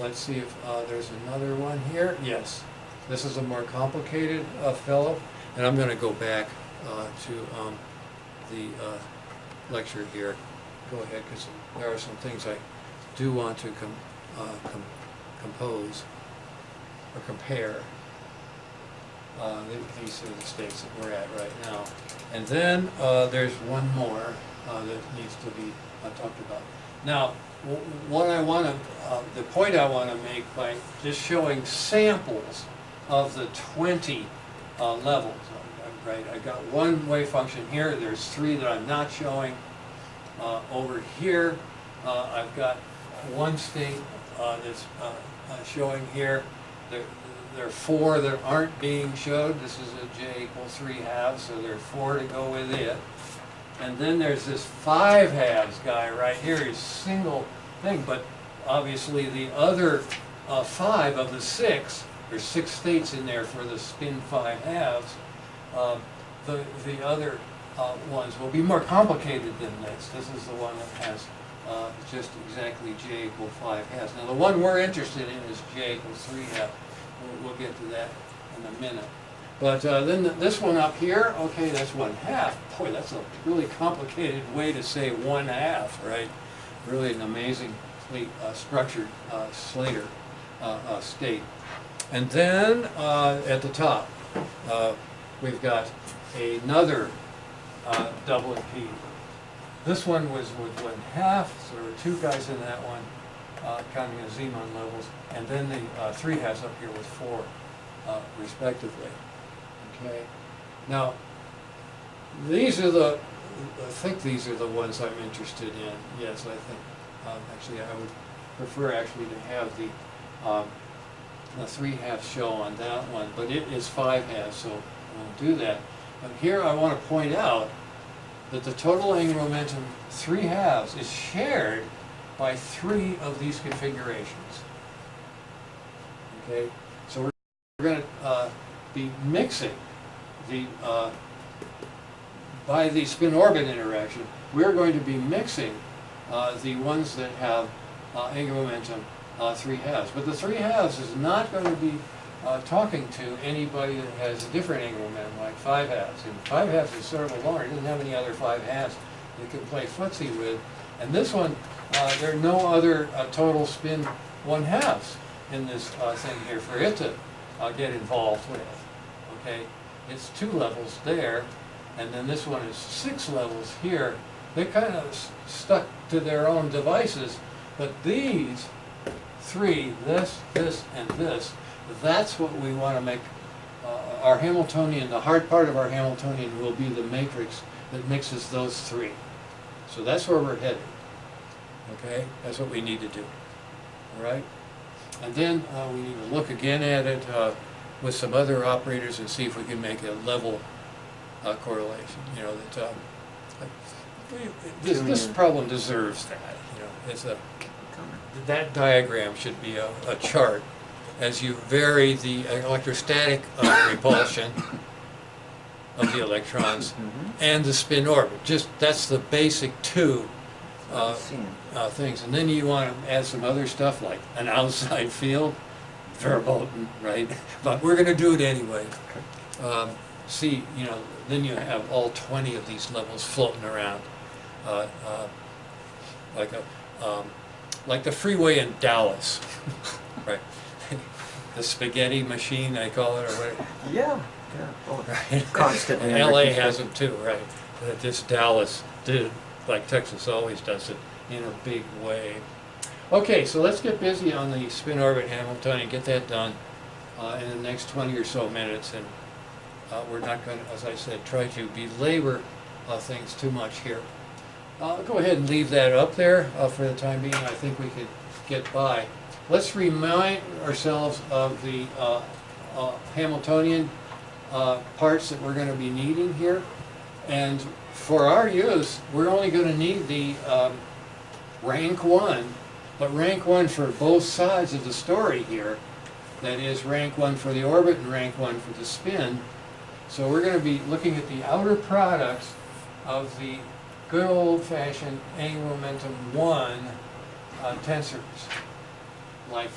Let's see if there's another one here. Yes, this is a more complicated fellow, and I'm going to go back to the lecture here. Go ahead, because there are some things I do want to compose or compare. These are the states that we're at right now. And then there's one more that needs to be talked about. Now, what I want to, the point I want to make by just showing samples of the 20 levels, right? I got one wave function here. There's 3 that I'm not showing. Over here, I've got one state that's showing here. There are 4 that aren't being showed. This is a J equals 3 halves, so there are 4 to go with it. And then there's this 5 halves guy right here, is single thing, but obviously the other 5 of the 6, there's 6 states in there for the spin 5 halves. The other ones will be more complicated than this. This is the one that has just exactly J equal 5 halves. Now the one we're interested in is J equals 3 halves. We'll get to that in a minute. But then this one up here, okay, that's 1 half. Boy, that's a really complicated way to say 1 half, right? Really an amazingly structured Slater state. And then at the top, we've got another doublet P. This one was with 1 half, so there were 2 guys in that one, counting the Zeeman levels, and then the 3 halves up here with 4, respectively. Okay. Now, these are I think these are the ones I'm interested in. Yes, I think, actually, I would prefer actually to have the 3 halves show on that one, but it is 5 halves, so I won't do that. But here I want to point out that the total angular momentum 3 halves is shared by 3 of these configurations. Okay, so we're going to be mixing the by the spin-orbit interaction. We're going to be mixing the ones that have angular momentum 3 halves, but the 3 halves is not going to be talking to anybody that has a different angular momentum, like 5 halves. And 5 halves is sort of alone. It doesn't have any other 5 halves you can play footsie with. And this one, there are no other total spin 1 halves in this thing here for it to get involved with. Okay, it's 2 levels there, and then this one is 6 levels here. They're kind of stuck to their own devices, but these 3, this, and this, that's what we want to make our Hamiltonian. The hard part of our Hamiltonian will be the matrix that mixes those 3. So that's where we're headed. Okay, that's what we need to do. All right, and then we need to look again at it with some other operators and see if we can make a level correlation. You know that this problem deserves that. You know, it's that diagram should be a chart as you vary the electrostatic repulsion of the electrons and the spin orbit. Just that's the basic 2 things, and then you want to add some other stuff like an outside field, verboten, right? But we're going to do it anyway. See, you know, then you have all 20 of these levels floating around, like the freeway in Dallas, right? The spaghetti machine, I call it, or whatever. Yeah. Oh, Right. constantly. And LA has them too, right? But this Dallas did, like Texas always does it, in a big way. Okay, so let's get busy on the spin orbit Hamiltonian, get that done in the next 20 or so minutes, and we're not going to, as I said, try to belabor things too much here. I'll go ahead and leave that up there for the time being. I think we could get by. Let's remind ourselves of the Hamiltonian parts that we're going to be needing here. And for our use, we're only going to need the rank 1, but rank 1 for both sides of the story here. That is rank 1 for the orbit and rank 1 for the spin. So we're going to be looking at the outer products of the good old-fashioned angular momentum 1 tensors, like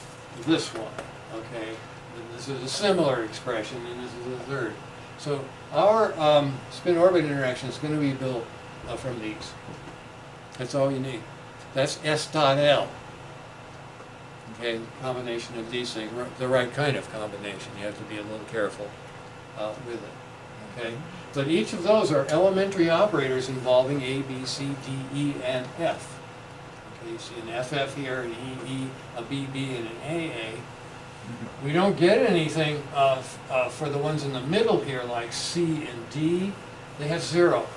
this one, okay? This is a similar expression, and this is the third. So our spin-orbit interaction is going to be built from these. That's all you need. That's S dot L. Okay, the combination of these things, the right kind of combination. You have to be a little careful with it. Okay, but each of those are elementary operators involving A, B, C, D, E, and F. Okay, you see an FF here, an EE, a BB, and an AA. We don't get anything for the ones in the middle here, like C and D. They have 0.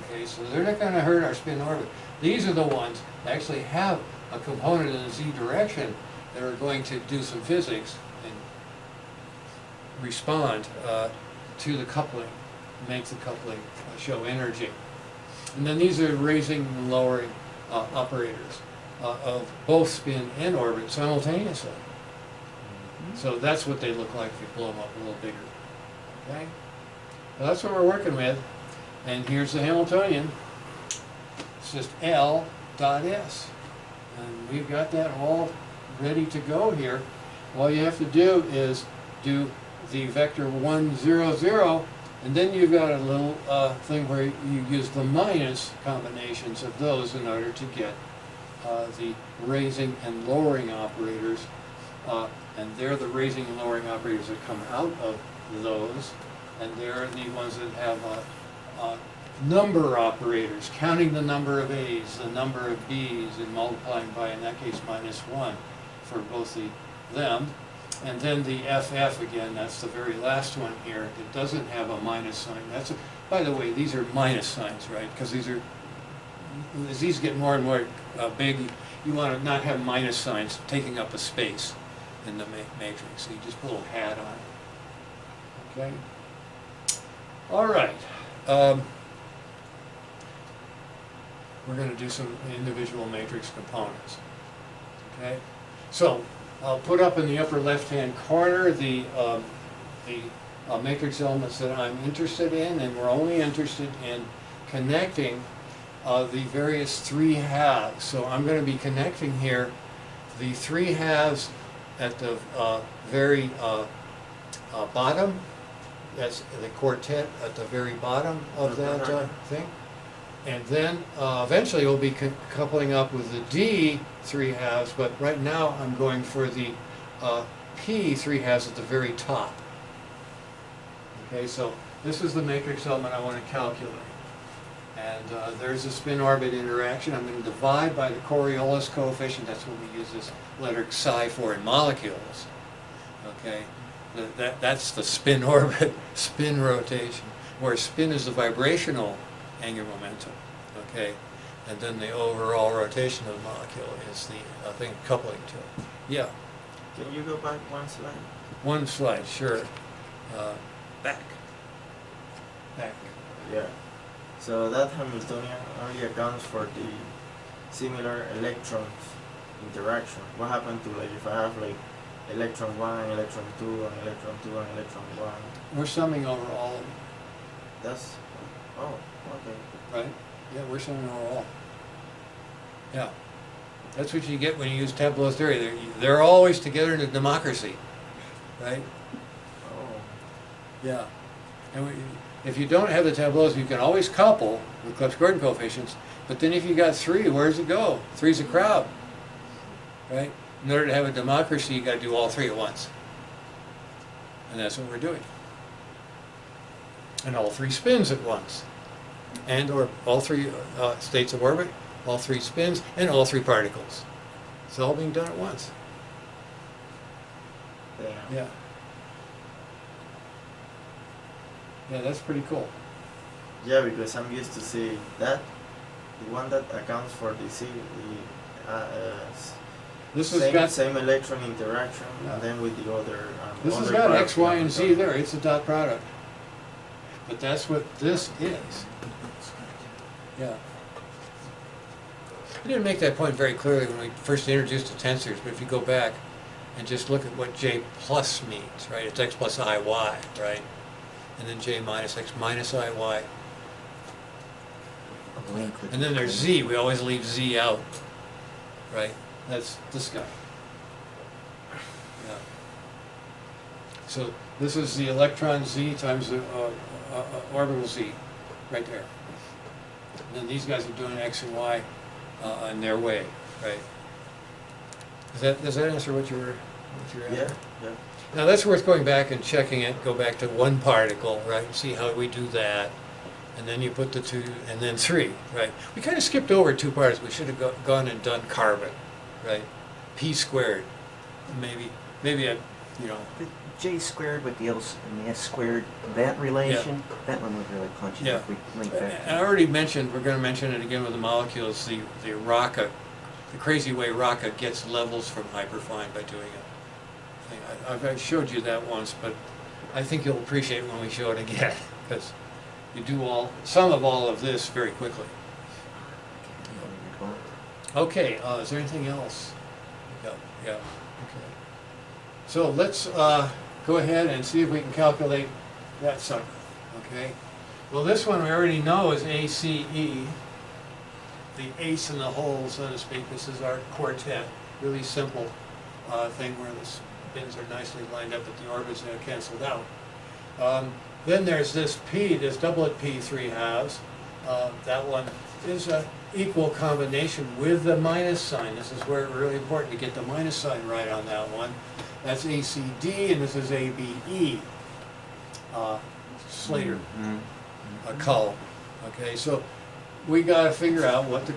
Okay, so they're not going to hurt our spin orbit. These are the ones that actually have a component in the Z direction that are going to do some physics and respond to the coupling, make the coupling show energy. And then these are raising and lowering operators of both spin and orbit simultaneously. So that's what they look like if you blow them up a little bigger. Okay? Well, that's what we're working with. And here's the Hamiltonian. It's just L dot S. And we've got that all ready to go here. All you have to do is do the vector 1, 0, 0, and then you've got a little thing where you use the minus combinations of those in order to get the raising and lowering operators. And they're the raising and lowering operators that come out of those. And they're the ones that have number operators, counting the number of A's, the number of B's, and multiplying by, in that case, -1 for both them. And then the FF again, that's the very last one here. It doesn't have a minus sign. By the way, these are minus signs, right? Because as these get more and more big, you want to not have minus signs taking up a space in the matrix. So you just put a little hat on it. Okay? All right. We're going to do some individual matrix components. Okay? So I'll put up in the upper left-hand corner the matrix elements that I'm interested in, and we're only interested in connecting the various 3 halves. So I'm going to be connecting here the 3 halves at the very bottom. That's the quartet at the very bottom of that thing. And then eventually we'll be coupling up with the D 3 halves, but right now I'm going for the P 3 halves at the very top. Okay, so this is the matrix element I want to calculate. And there's a spin-orbit interaction. I'm going to divide by the Coriolis coefficient. That's what we use this letter psi for in molecules. Okay, that's the spin-orbit, spin rotation, where spin is the vibrational angular momentum. Okay, and then the overall rotation of the molecule is the thing coupling to it. Yeah. Can you go back one slide? One slide, sure. Back. Yeah. So that Hamiltonian only accounts for the similar electrons interaction. What happened to, like, if I have like electron 1, electron 2, and electron 2, and electron 1? We're summing over all of them. That's, oh, okay. Right? Yeah, we're summing over all. Yeah. That's what you get when you use tableau theory. They're always together in a democracy. Right? Oh. Yeah. And if you don't have the tableaus, you can always couple with Clebsch-Gordon coefficients, but then if you got 3, where does it go? 3's a crowd. Right? In order to have a democracy, you got to do all 3 at once. And that's what we're doing. And all 3 spins at once. And or all 3 states of orbit, all 3 spins, and all 3 particles. It's all being done at once. Damn. Yeah. Yeah, that's pretty cool. Yeah, because I'm used to see that, the one that accounts for the C, This has same, got same electron interaction, Yeah. and then with the other. this has other got graph X, Y, and Z Hamiltonian. there. It's a dot product. But that's what this is. Yeah. I didn't make that point very clearly when we first introduced the tensors, but if you go back and just look at what J plus means, right? It's X plus IY, right? And then J minus X minus IY. A link with And then there's Z. We always leave Z out, right? That's this guy. Yeah. So this is the electron Z times the orbital Z, right there. And then these guys are doing X and Y in their way, right? Does that answer what you're Yeah, after? yeah. Now that's worth going back and checking it. Go back to one particle, right? And see how we do that. And then you put the 2 and then 3, right? We kind of skipped over 2 parts. We should have gone and done carbon, right? P squared, maybe a, you know. the J squared with the L and the S squared, that relation, that one was really punchy. Yeah. If we link back I already mentioned, we're going to mention it again with the molecules, the rocket, the crazy way rocket gets levels from hyperfine by doing it. I showed you that once, but I think you'll appreciate when we show it again, because you do some of all of this very quickly. Okay, is there anything else? Yeah, okay. So let's go ahead and see if we can calculate that sucker, okay? Well, this one we already know is ACE, the ace in the hole, so to speak. This is our quartet, really simple thing where the spins are nicely lined up, but the orbits are canceled out. Then there's this P, this doublet P 3/2. That one is an equal combination with the minus sign. This is where it's really important to get the minus sign right on that one. That's ACD, and this is ABE. Slater column. Okay, so we got to figure out what the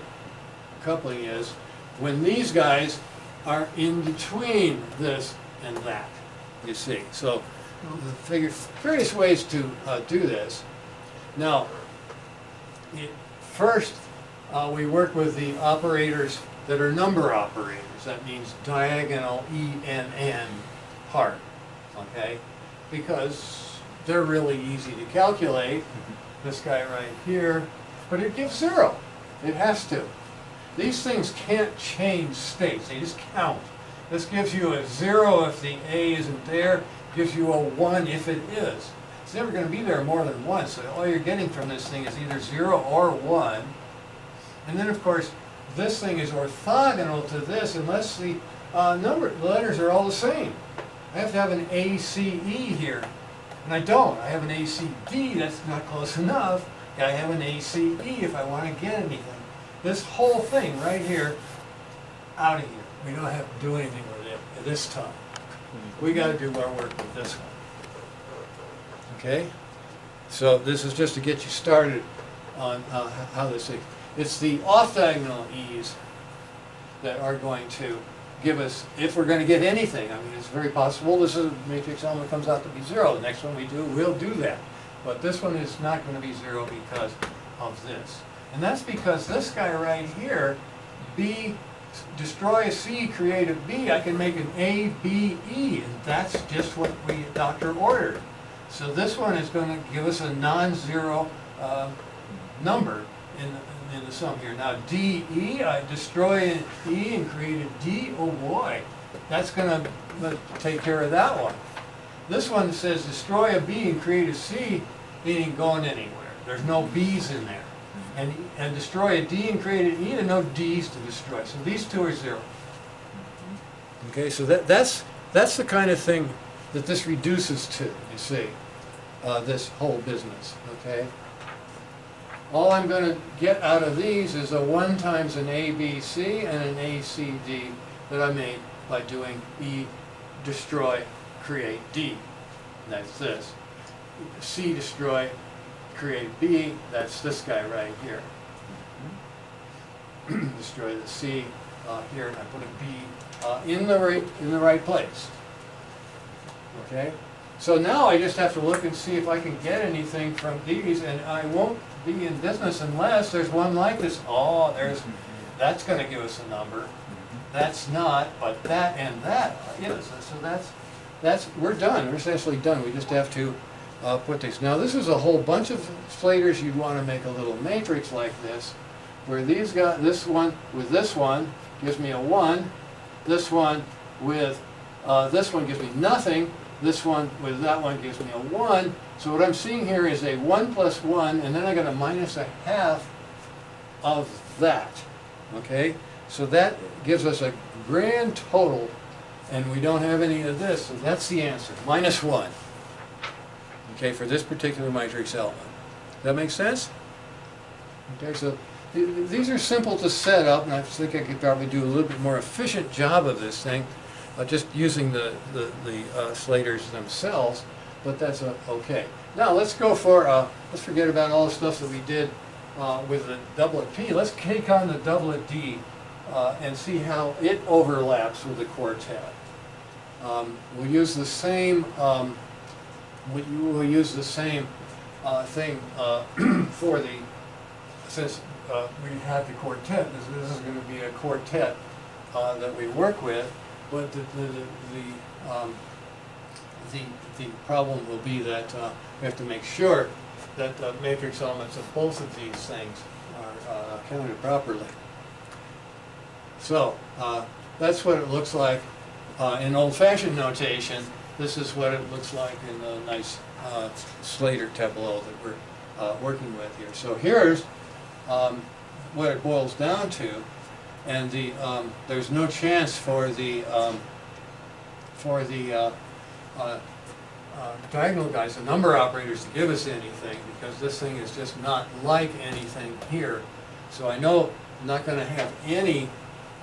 coupling is when these guys are in between this and that, you see. So figure various ways to do this. Now, first we work with the operators that are number operators. That means diagonal ENN part, okay? Because they're really easy to calculate. This guy right here, but it gives 0. It has to. These things can't change states, they just count. This gives you a 0 if the A isn't there, gives you a 1 if it is. It's never going to be there more than once, so all you're getting from this thing is either 0 or 1. And then of course, this thing is orthogonal to this unless the letters are all the same. I have to have an ACE here, and I don't. I have an ACD, that's not close enough. I have an ACE if I want to get anything. This whole thing right here, out of here. We don't have to do anything with it at this time. We got to do our work with this one. Okay? So this is just to get you started on how this is. It's the off-diagonal E's that are going to give us, if we're going to get anything, I mean, it's very possible this is a matrix element comes out to be 0. The next one we do, we'll do that. But this one is not going to be 0 because of this. And that's because this guy right here, B, destroy a C, create a B, I can make an A, B, E, and that's just what the doctor ordered. So this one is going to give us a non-zero number in the sum here. Now D, E, I destroy an E and create a D, oh boy, that's going to take care of that one. This one says destroy a B and create a C, it ain't going anywhere. There's no B's in there. And destroy a D and create an E, there are no D's to destroy. So these two are 0. Okay, so that's the kind of thing that this reduces to, you see, this whole business, okay? All I'm going to get out of these is a 1 times an ABC and an ACD that I made by doing E, destroy, create D. And that's this. C, destroy, create B, that's this guy right here. Destroy the C here, and I put a B in the right place. Okay? So now I just have to look and see if I can get anything from these, and I won't be in business unless there's one like this. Oh, that's going to give us a number. That's not, but that and that is. So we're done. We're essentially done. We just have to put these. Now this is a whole bunch of slaters. You'd want to make a little matrix like this, where these got this one with this one gives me a 1. This one with this one gives me nothing. This one with that one gives me a 1. So what I'm seeing here is a 1 plus 1, and then I got a minus a half of that. Okay? So that gives us a grand total, and we don't have any of this, so that's the answer, minus 1. Okay, for this particular matrix element. Does that make sense? Okay, so these are simple to set up, and I think I could probably do a little bit more efficient job of this thing, just using the slaters themselves, but that's okay. Now let's go for, let's forget about all the stuff that we did with the doublet P. Let's take on the doublet D and see how it overlaps with the quartet. We'll use the same, we'll use the same thing for the, since we had the quartet, this is going to be a quartet that we work with. But the problem will be that we have to make sure that the matrix elements of both of these things are counted properly. So that's what it looks like in old-fashioned notation. This is what it looks like in the nice Slater tableau that we're working with here. So here's what it boils down to. And there's no chance for the diagonal guys, the number operators, to give us anything, because this thing is just not like anything here. So I know I'm not going to have any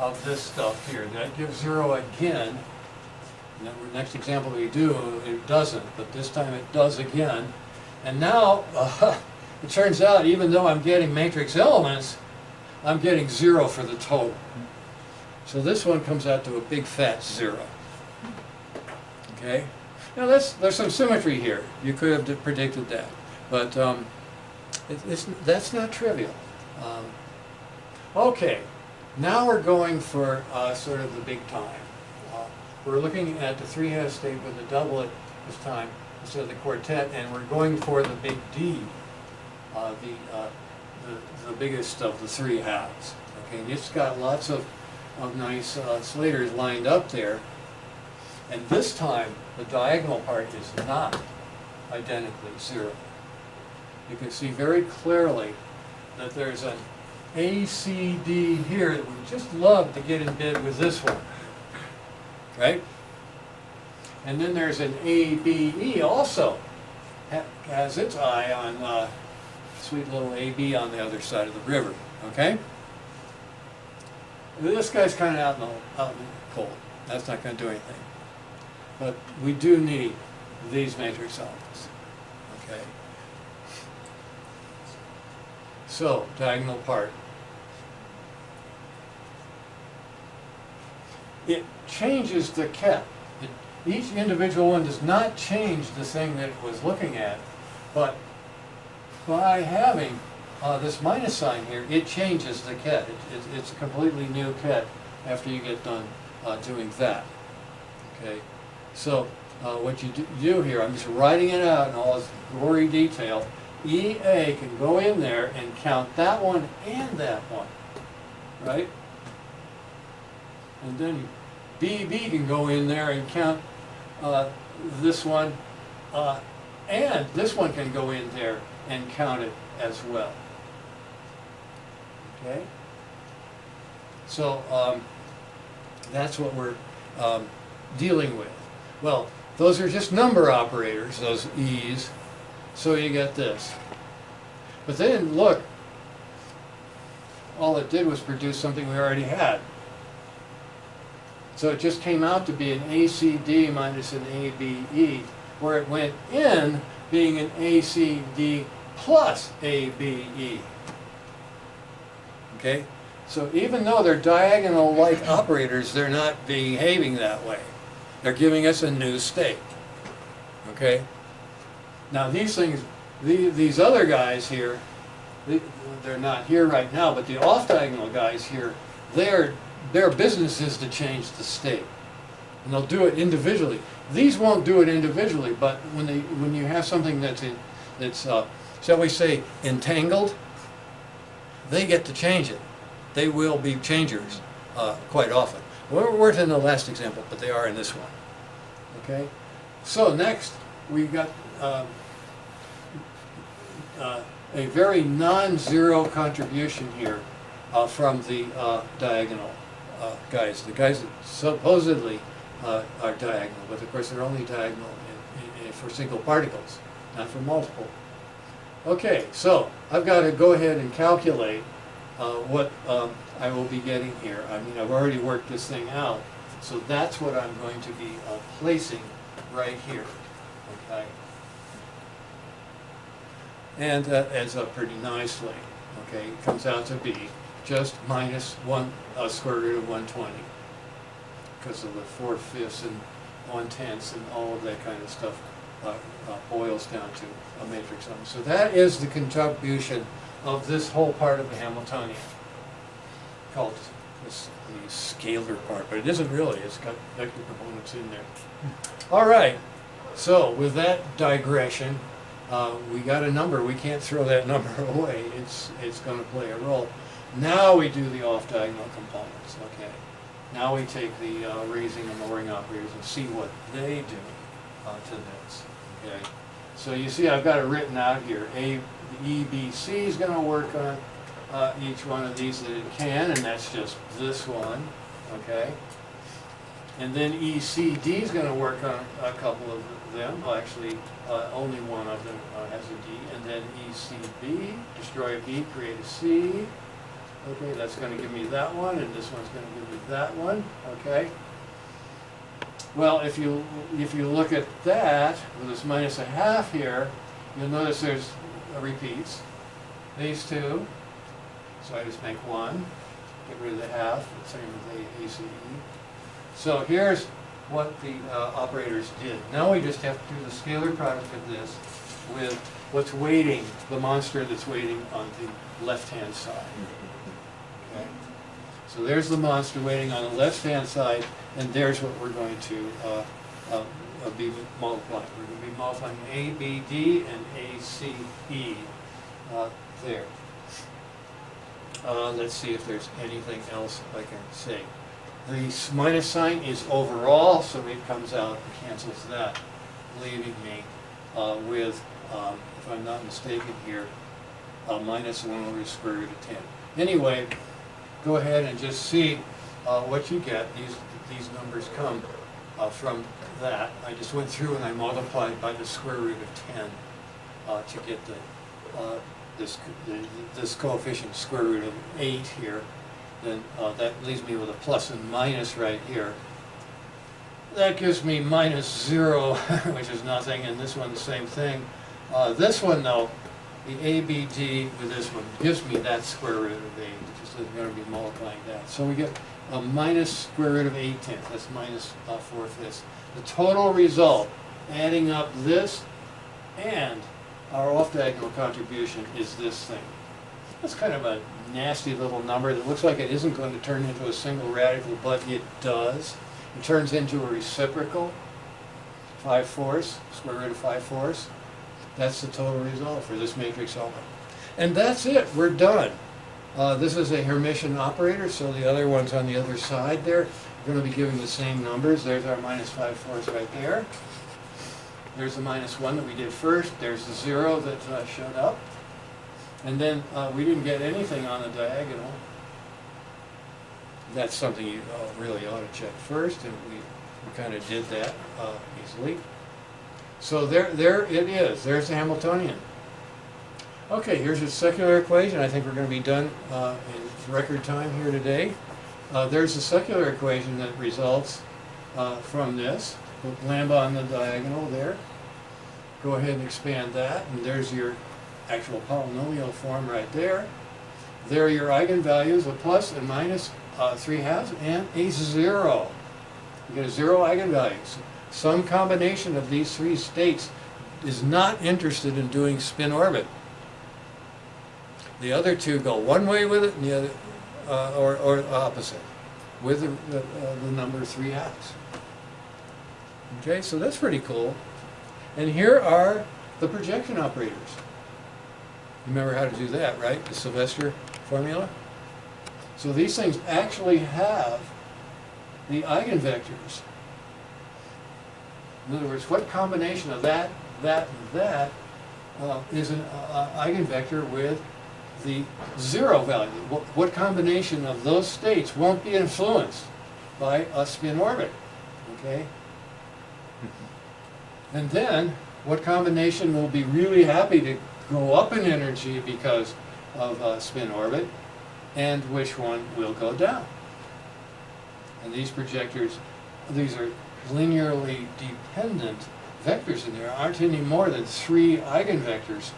of this stuff here. That gives 0 again. And then the next example we do, it doesn't, but this time it does again. And now it turns out, even though I'm getting matrix elements, I'm getting 0 for the total. So this one comes out to a big fat 0. Okay? Now there's some symmetry here. You could have predicted that. But that's not trivial. Okay, now we're going for sort of the big time. We're looking at the 3-half state with the doublet this time instead of the quartet, and we're going for the big D, the biggest of the 3 halves. Okay, and it's got lots of nice slaters lined up there. And this time, the diagonal part is not identically 0. You can see very clearly that there's an ACD here that would just love to get in bed with this one. Right? And then there's an ABE also. Has its eye on sweet little AB on the other side of the river. Okay? This guy's kind of out in the cold. That's not going to do anything. But we do need these matrix elements. Okay? So, diagonal part. It changes the ket. Each individual one does not change the thing that it was looking at, but by having this minus sign here, it changes the ket. It's a completely new ket after you get done doing that. Okay, so what you do here, I'm just writing it out in all its gory detail. EA can go in there and count that one and that one, right? And then BB can go in there and count this one, and this one can go in there and count it as well. Okay? So that's what we're dealing with. Well, those are just number operators, those E's, so you get this. But then, look, all it did was produce something we already had. So it just came out to be an ACD minus an ABE, where it went in being an ACD plus ABE. Okay? So even though they're diagonal-like operators, they're not behaving that way. They're giving us a new state. Okay? Okay? Now these things, these other guys here, they're not here right now, but the off-diagonal guys here, their business is to change the state. And they'll do it individually. These won't do it individually, but when you have something that's shall we say, entangled, they get to change it. They will be changers quite often. We weren't in the last example, but they are in this one. Okay? So next, we got a very non-zero contribution here from the diagonal guys. The guys that supposedly are diagonal, but of course they're only diagonal for single particles, not for multiple. Okay, so I've got to go ahead and calculate what I will be getting here. I mean, I've already worked this thing out, so that's what I'm going to be placing right here. Okay, and that adds up pretty nicely. Okay, it comes out to be just minus square root of 120 because of the 4/5 and 1/10 and all of that kind of stuff boils down to a matrix sum. So that is the contribution of this whole part of the Hamiltonian, called the scalar part, but it isn't really. It's got vector components in there. All right. So with that digression, we got a number. We can't throw that number away. It's going to play a role. Now we do the off-diagonal components. Okay. Now we take the raising and lowering operators and see what they do to this. Okay. So you see, I've got it written out here. The EBC is going to work on each one of these that it can, and that's just this one. Okay. And then ECD is going to work on a couple of them. Well, actually, only one of them has a D. And then ECB, destroy a B, create a C. Okay, that's going to give me that one, and this one's going to give me that one. Okay. Well, if you look at that with this minus a half here, you'll notice there's repeats. These two. So I just make one. Get rid of the half. Same with the ACE. So here's what the operators did. Now we just have to do the scalar product of this with what's waiting, the monster that's waiting on the left-hand side. Okay. So there's the monster waiting on the left-hand side, and there's what we're going to be multiplying. We're going to be multiplying A, B, D, and A, C, E there. Let's see if there's anything else I can say. The minus sign is overall, so it comes out and cancels that, leaving me with, if I'm not mistaken here, minus 1 over the square root of 10. Anyway, go ahead and just see what you get. These numbers come from that. I just went through and I multiplied by the square root of 10 to get this coefficient square root of 8 here. Then that leaves me with a plus and minus right here. That gives me minus 0, which is nothing, and this one the same thing. This one though, the ABD with this one gives me that square root of 8, which is going to be multiplying that. So we get a minus square root of 8/10, that's minus 4/5. The total result, adding up this and our off-diagonal contribution, is this thing. That's kind of a nasty little number that looks like it isn't going to turn into a single radical, but it does. It turns into a reciprocal, 5/4, square root of 5/4. That's the total result for this matrix element. And that's it, we're done. This is a Hermitian operator, so the other one's on the other side there. We're going to be giving the same numbers. There's our minus 5/4 right there. There's the minus 1 that we did first. There's the 0 that showed up. And then we didn't get anything on the diagonal. That's something you really ought to check first, and we kind of did that easily. So there it is. There's the Hamiltonian. Okay, here's a secular equation. I think we're going to be done in record time here today. There's a secular equation that results from this. Put lambda on the diagonal there. Go ahead and expand that, and there's your actual polynomial form right there. There are your eigenvalues, a plus and minus 3/2 and a 0. You get a 0 eigenvalues. Some combination of these three states is not interested in doing spin orbit. The other two go one way with it, and the other, or opposite, with the number 3 halves. Okay, so that's pretty cool. And here are the projection operators. Remember how to do that, right? The Sylvester formula? So these things actually have the eigenvectors. In other words, what combination of that, and that is an eigenvector with the 0 value? What combination of those states won't be influenced by a spin orbit? Okay? And then, what combination will be really happy to go up in energy because of a spin orbit, and which one will go down? And these projectors, these are linearly dependent vectors, and there aren't any more than 3 eigenvectors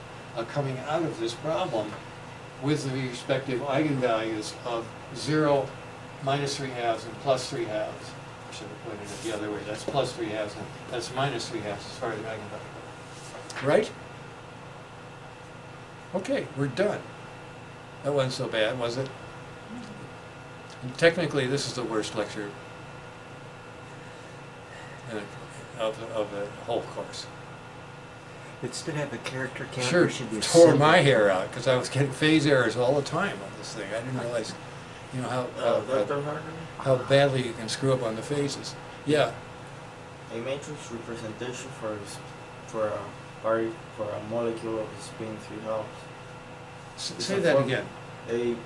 coming out of this problem with the respective eigenvalues of 0, minus 3 halves, and plus 3 halves. I should have pointed it the other way. That's plus 3 halves, and that's minus 3 halves as far as the eigenvalue goes. Right? Okay, we're done. That wasn't so bad, was it? And technically, this is the worst lecture of the whole course. Instead of have a character count, Sure, there should be a tore symbol. my hair out because I was getting phase errors all the time on this thing. I didn't realize, you know, Dr. Harter, how badly you can screw up on the phases. Yeah, a matrix representation for a molecule of spin 3 halves. say that again. A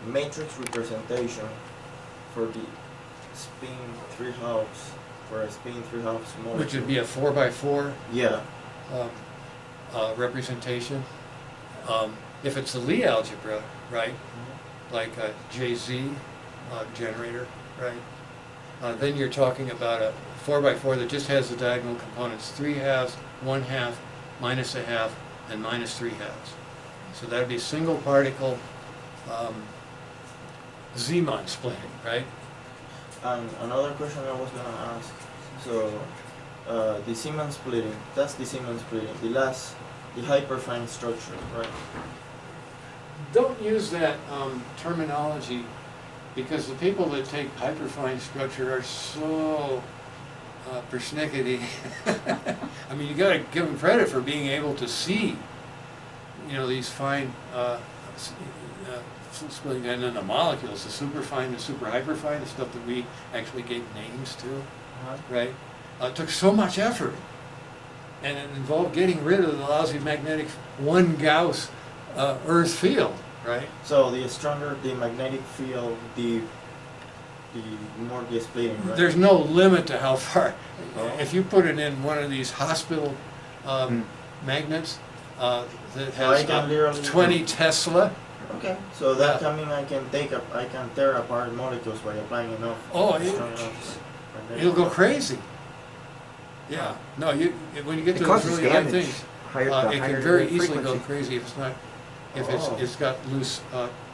matrix representation for the spin 3 halves, for a spin 3 halves molecule. Which would be a 4x4 Yeah. representation. If it's the Lie algebra, right, like a JZ generator, right, then you're talking about a 4x4 that just has the diagonal components 3 halves, 1 half, minus a half, and minus 3 halves. So that would be single particle Zeeman splitting, right? And another question I was gonna ask. So the Zeeman splitting, that's the Zeeman splitting. The hyperfine structure, right? Don't use that terminology because the people that take hyperfine structure are so persnickety. I mean, you got to give them credit for being able to see, you know, these fine splitting, and then the molecules, the superfine, the super hyperfine, the stuff that we actually gave names to, right? It took so much effort, and it involved getting rid of the lousy magnetic 1 Gauss Earth field, right? So the stronger the magnetic field, the more the splitting, right? There's no limit to how far. Oh. If you put it in one of these hospital magnets that I has can literally 20 Tesla, Okay, so that Yeah. can mean I can tear apart molecules by applying enough. Oh, strong enough magnetic it'll go field. crazy. Yeah, no, when you get It to those causes really high damage. things, Higher, the it higher can very the easily go frequency. crazy if it's not, if Oh. it's got loose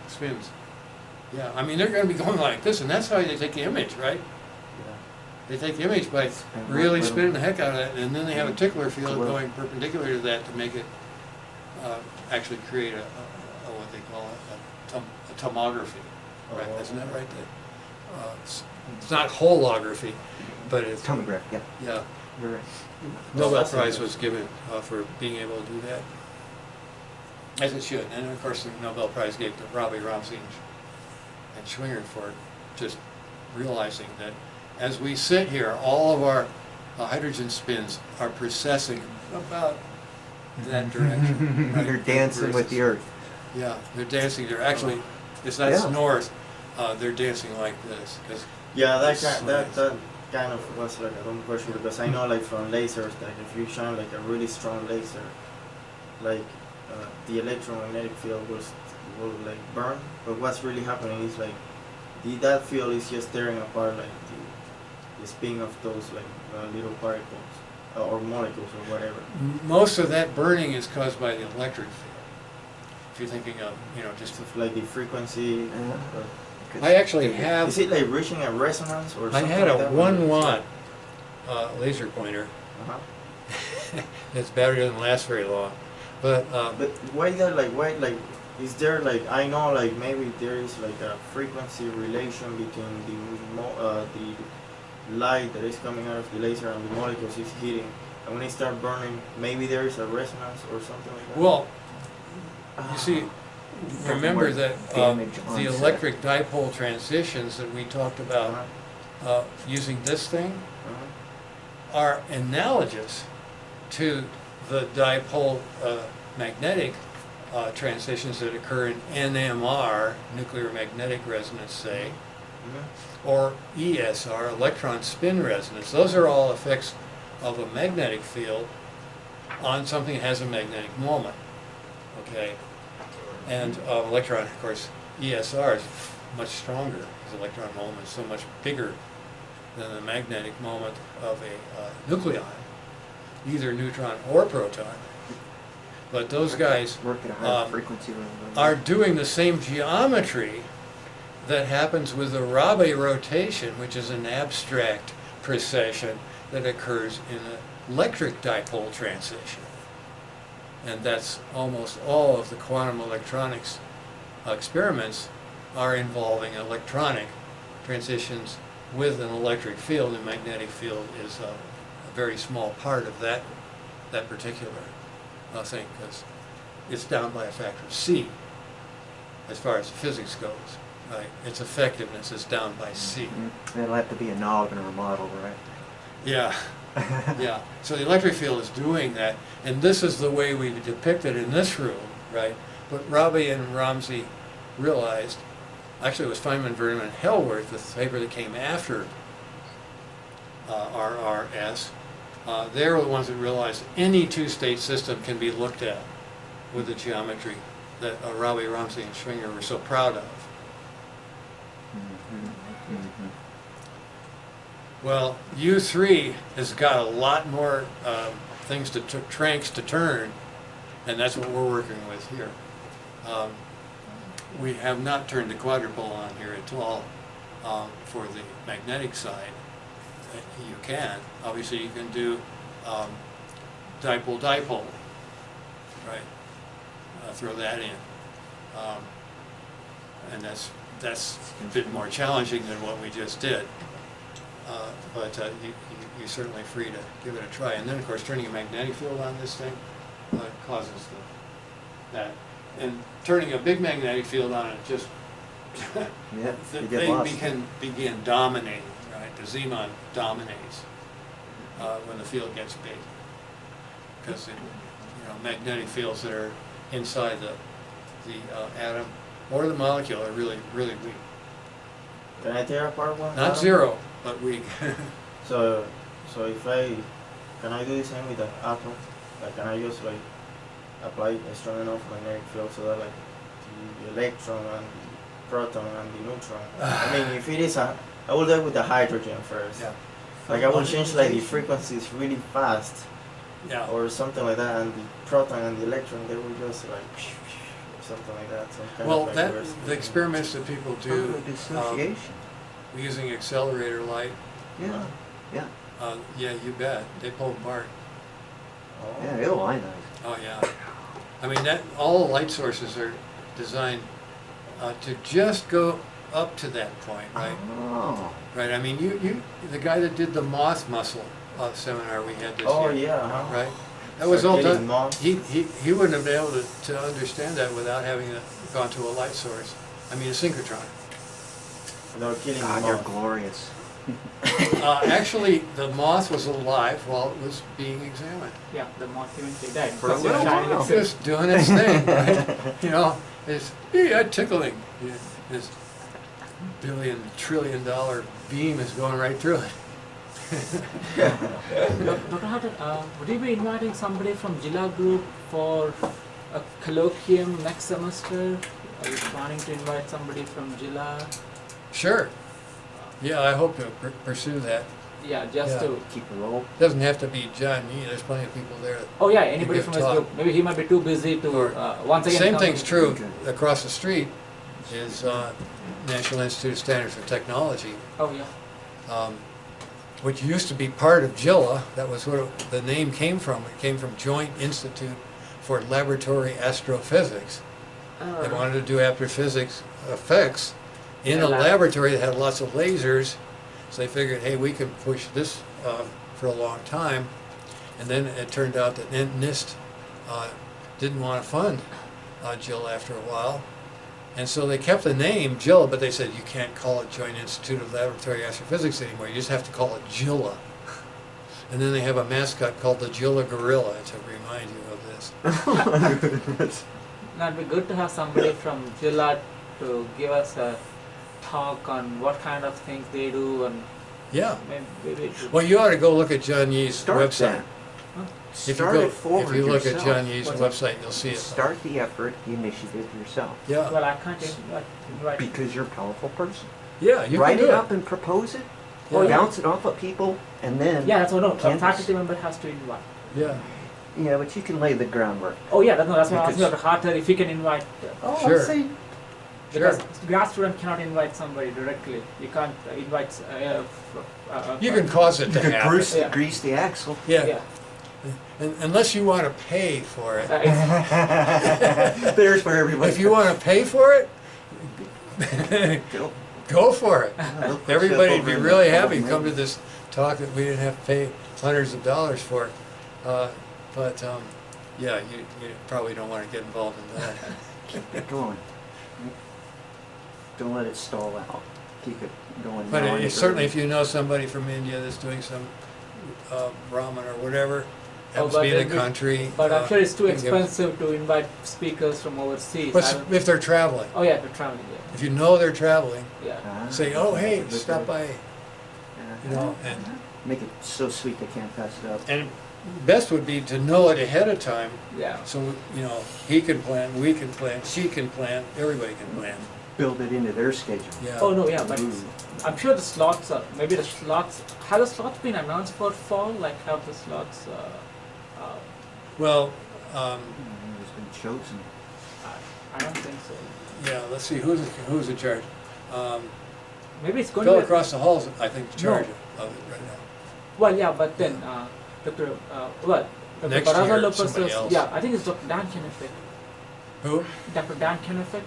spins. Yeah, I mean, they're gonna be going like this, and that's how they take the image, right? Yeah. They take the image by Spin really little- spinning the heck out of it, and then they have a tickler field Glue. going perpendicular to that to make it actually create a what they call a tomography, right? Oh. Isn't that right? It's not holography, but it's Tomograph, yeah, yeah. you're right. Nobel that's Prize interesting. was given for being able to do that, as it should. And of course, the Nobel Prize gave to Robbie Ramsey and Schwinger for just realizing that as we sit here, all of our hydrogen spins are processing about that direction. right? You're dancing with the Earth. Yeah, they're dancing. They're actually, that's Yeah. north. They're dancing like this because Yeah, that It's that kind of was like a dumb question because I know like from lasers that if you shine like a really strong laser, like the electromagnetic field will like burn. But what's really happening is like that field is just tearing apart like the spin of those like little particles or molecules or whatever. most of that burning is caused by the electric field. If you're thinking of, just Just like the frequency. Yeah. I actually have. Is it like reaching a resonance or I something had like a that? 1 watt laser pointer. Uh-huh. Its battery doesn't last very long. But But why that, like, is there, like, I know, like, maybe there is, like, a frequency relation between the light that is coming out of the laser and the molecules is hitting, and when it start burning, maybe there is a resonance or something like that? well, you see, remember that Damage the onset. electric dipole transitions that we talked about using this thing Uh-huh. are analogous to the dipole magnetic transitions that occur in NMR, nuclear magnetic resonance, say, Mhm. or ESR, electron spin resonance. Those are all effects of a magnetic field on something that has a magnetic moment. Okay? And electron, of course, ESR is much stronger. The electron moment is so much bigger than the magnetic moment of a nucleon, either neutron or proton. But those guys Work at a higher frequency level. are doing the same geometry that happens with the Rabi rotation, which is an abstract precession that occurs in an electric dipole transition. And that's almost all of the quantum electronics experiments are involving electronic transitions with an electric field. The magnetic field is a very small part of that particular thing, because it's down by a factor of C as far as physics goes. Right? Its effectiveness is down by C. Mm-hmm. It'll have to be a nog and a model, right? Yeah, yeah. So the electric field is doing that, and this is the way we depict it in this room, right? But Rabi and Ramsey realized, actually it was Feynman, Vernon, and Hellworth, the paper that came after RRS. They were the ones that realized any two-state system can be looked at with the geometry that Rabi, Ramsey, and Schwinger were so proud of. Well, U3 has got a lot more things to tranks to turn, and that's what we're working with here. We have not turned the quadrupole on here at all for the magnetic side. You can. Obviously, you can do dipole-dipole, right? Throw that in. And that's a bit more challenging than what we just did. But you're certainly free to give it a try. And then, of course, turning a magnetic field on this thing causes that. And turning a big magnetic field on it just, Yeah, the you get thing lost. can begin dominating, right? The Zeeman dominates when the field gets big. Because magnetic fields that are inside the atom or the molecule are really, really weak. Can I tear apart one? Not atom? zero, but weak. So if can I do the same with an atom? Like, can I just, like, apply a strong enough magnetic field so that, like, the electron and the proton and the neutron, I mean, if it is I will do it with the hydrogen first. Yeah. Like, I will change, like, the frequencies really fast, Yeah. or something like that, and the proton and the electron, they will just, like, something like that. Some kind Well, of, like, reverse the experiments that people do Dissociation. using accelerator light, Yeah, yeah, yeah, you bet, they pull apart. Oh. yeah, it'll ionize. Oh yeah. I mean, all light sources are designed to just go up to that point, right? Oh, Right. I mean, you the guy that did the moth muscle seminar we had this Oh, year, yeah, huh? right? That was all Circadian done. moth. He wouldn't have been able to understand that without having gone to a light source. I mean, a synchrotron. They were killing God, the you're moth. glorious. Actually, the moth was alive while it was being examined. Yeah, the moth eventually died. For a because it was little shining while. itself. Just doing its thing, right? It's tickling. This $1 trillion beam is going right through it. Dr. Harter, would you be inviting somebody from Jilla Group for a colloquium next semester? Are you planning to invite somebody from Jilla? Sure. Yeah, I hope to pursue that. Yeah, just Yeah. to. Keep it roll. Doesn't have to be John Yee. There's plenty of people there. Oh yeah, anybody give from his talk. group. Maybe he might be too busy to Or once again. Same come thing's to- true across the street is National Institute of Standards for Technology. Oh yeah. which used to be part of JILA. That was where the name came from. It came from Joint Institute for Laboratory Astrophysics. They wanted to do astrophysics effects in a laboratory that had lots of lasers, so they figured, hey, we can push this for a long time. And then it turned out that NIST didn't want to fund JILA after a while. And so they kept the name JILA, but they said you can't call it Joint Institute of Laboratory Astrophysics anymore. You just have to call it JILA. And then they have a mascot called the JILA Gorilla to remind you of this. Now it'd be good to have somebody from JILA to give us a talk on what kind of things they do and Yeah. maybe Well, you ought to go look at John Yee's Start website. that. If you Start go, it forward if you look yourself. at John Yee's What's website, you'll see it. Start the effort, the initiative yourself. Yeah. well, I can't invite. Because you're a powerful person. Yeah, you Write can it do up and propose it. Yeah. Bounce it off of people, and then Yeah, that's what no. A Canvas. faculty member has to invite. Yeah. yeah, but you can lay the groundwork. Oh yeah, that's why I asked Because- Dr. Harter if he can invite. Oh, Sure. I'm saying Because grad student cannot invite somebody directly. You can't invite. You can cause it you to could happen. grease, Yeah. grease the axle. Yeah. Yeah. Unless you want to pay for it. There's where everybody. If you want to pay for it, Go. go for it. They'll put Everybody stuff would be over in really the happy to corner. come to this talk that we didn't have to pay hundreds of dollars for. But yeah, you probably don't want to get involved in that. Keep it going. Don't let it stall out. Keep it going. But now and certainly, if early. you know somebody from India that's doing some ramen or whatever, Oh, happens but to be in then the we- country. But I'm sure it's too you can give- expensive to invite speakers from overseas. But I don't- if they're traveling, oh yeah, for traveling. if you know they're traveling, Yeah. Ah, say, oh hey, look stop at by, it. you know, and Make it so sweet they can't pass it up. and best would be to know it ahead of time, Yeah. so you know he can plan, we can plan, she can plan, everybody can plan. Build it into their schedule. Yeah. Oh no, yeah, but Ooh. I'm sure the slots are maybe the slots. Have the slots been announced for fall? Like have the slots? Well, It's been chosen. I don't think so. yeah. Let's see who's in charge. Maybe it's going Phil to be. across the hall is, I think, in charge of it right now. Well, yeah, but then Dr. Dr. Next Baraza year, Lopez somebody is- else. Yeah, I think it's Dr. Dan Kennefic. Who? Dr. Dan Kennefic.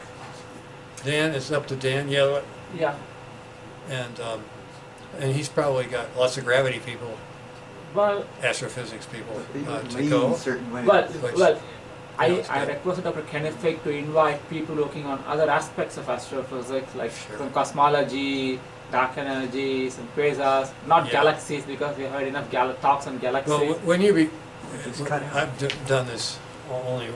Dan. It's up to Dan. Yeah, Yeah. and he's probably got lots of gravity people, Well, astrophysics people But they don't to lean go. a certain way. Which- well, I it's good. requested Dr. Kennefic to invite people working on other aspects of astrophysics, like Sure. from cosmology, dark energy, some quasars, not Yeah. galaxies, because we heard enough talks on galaxies. Well, when you be, It's cut out. I've done this only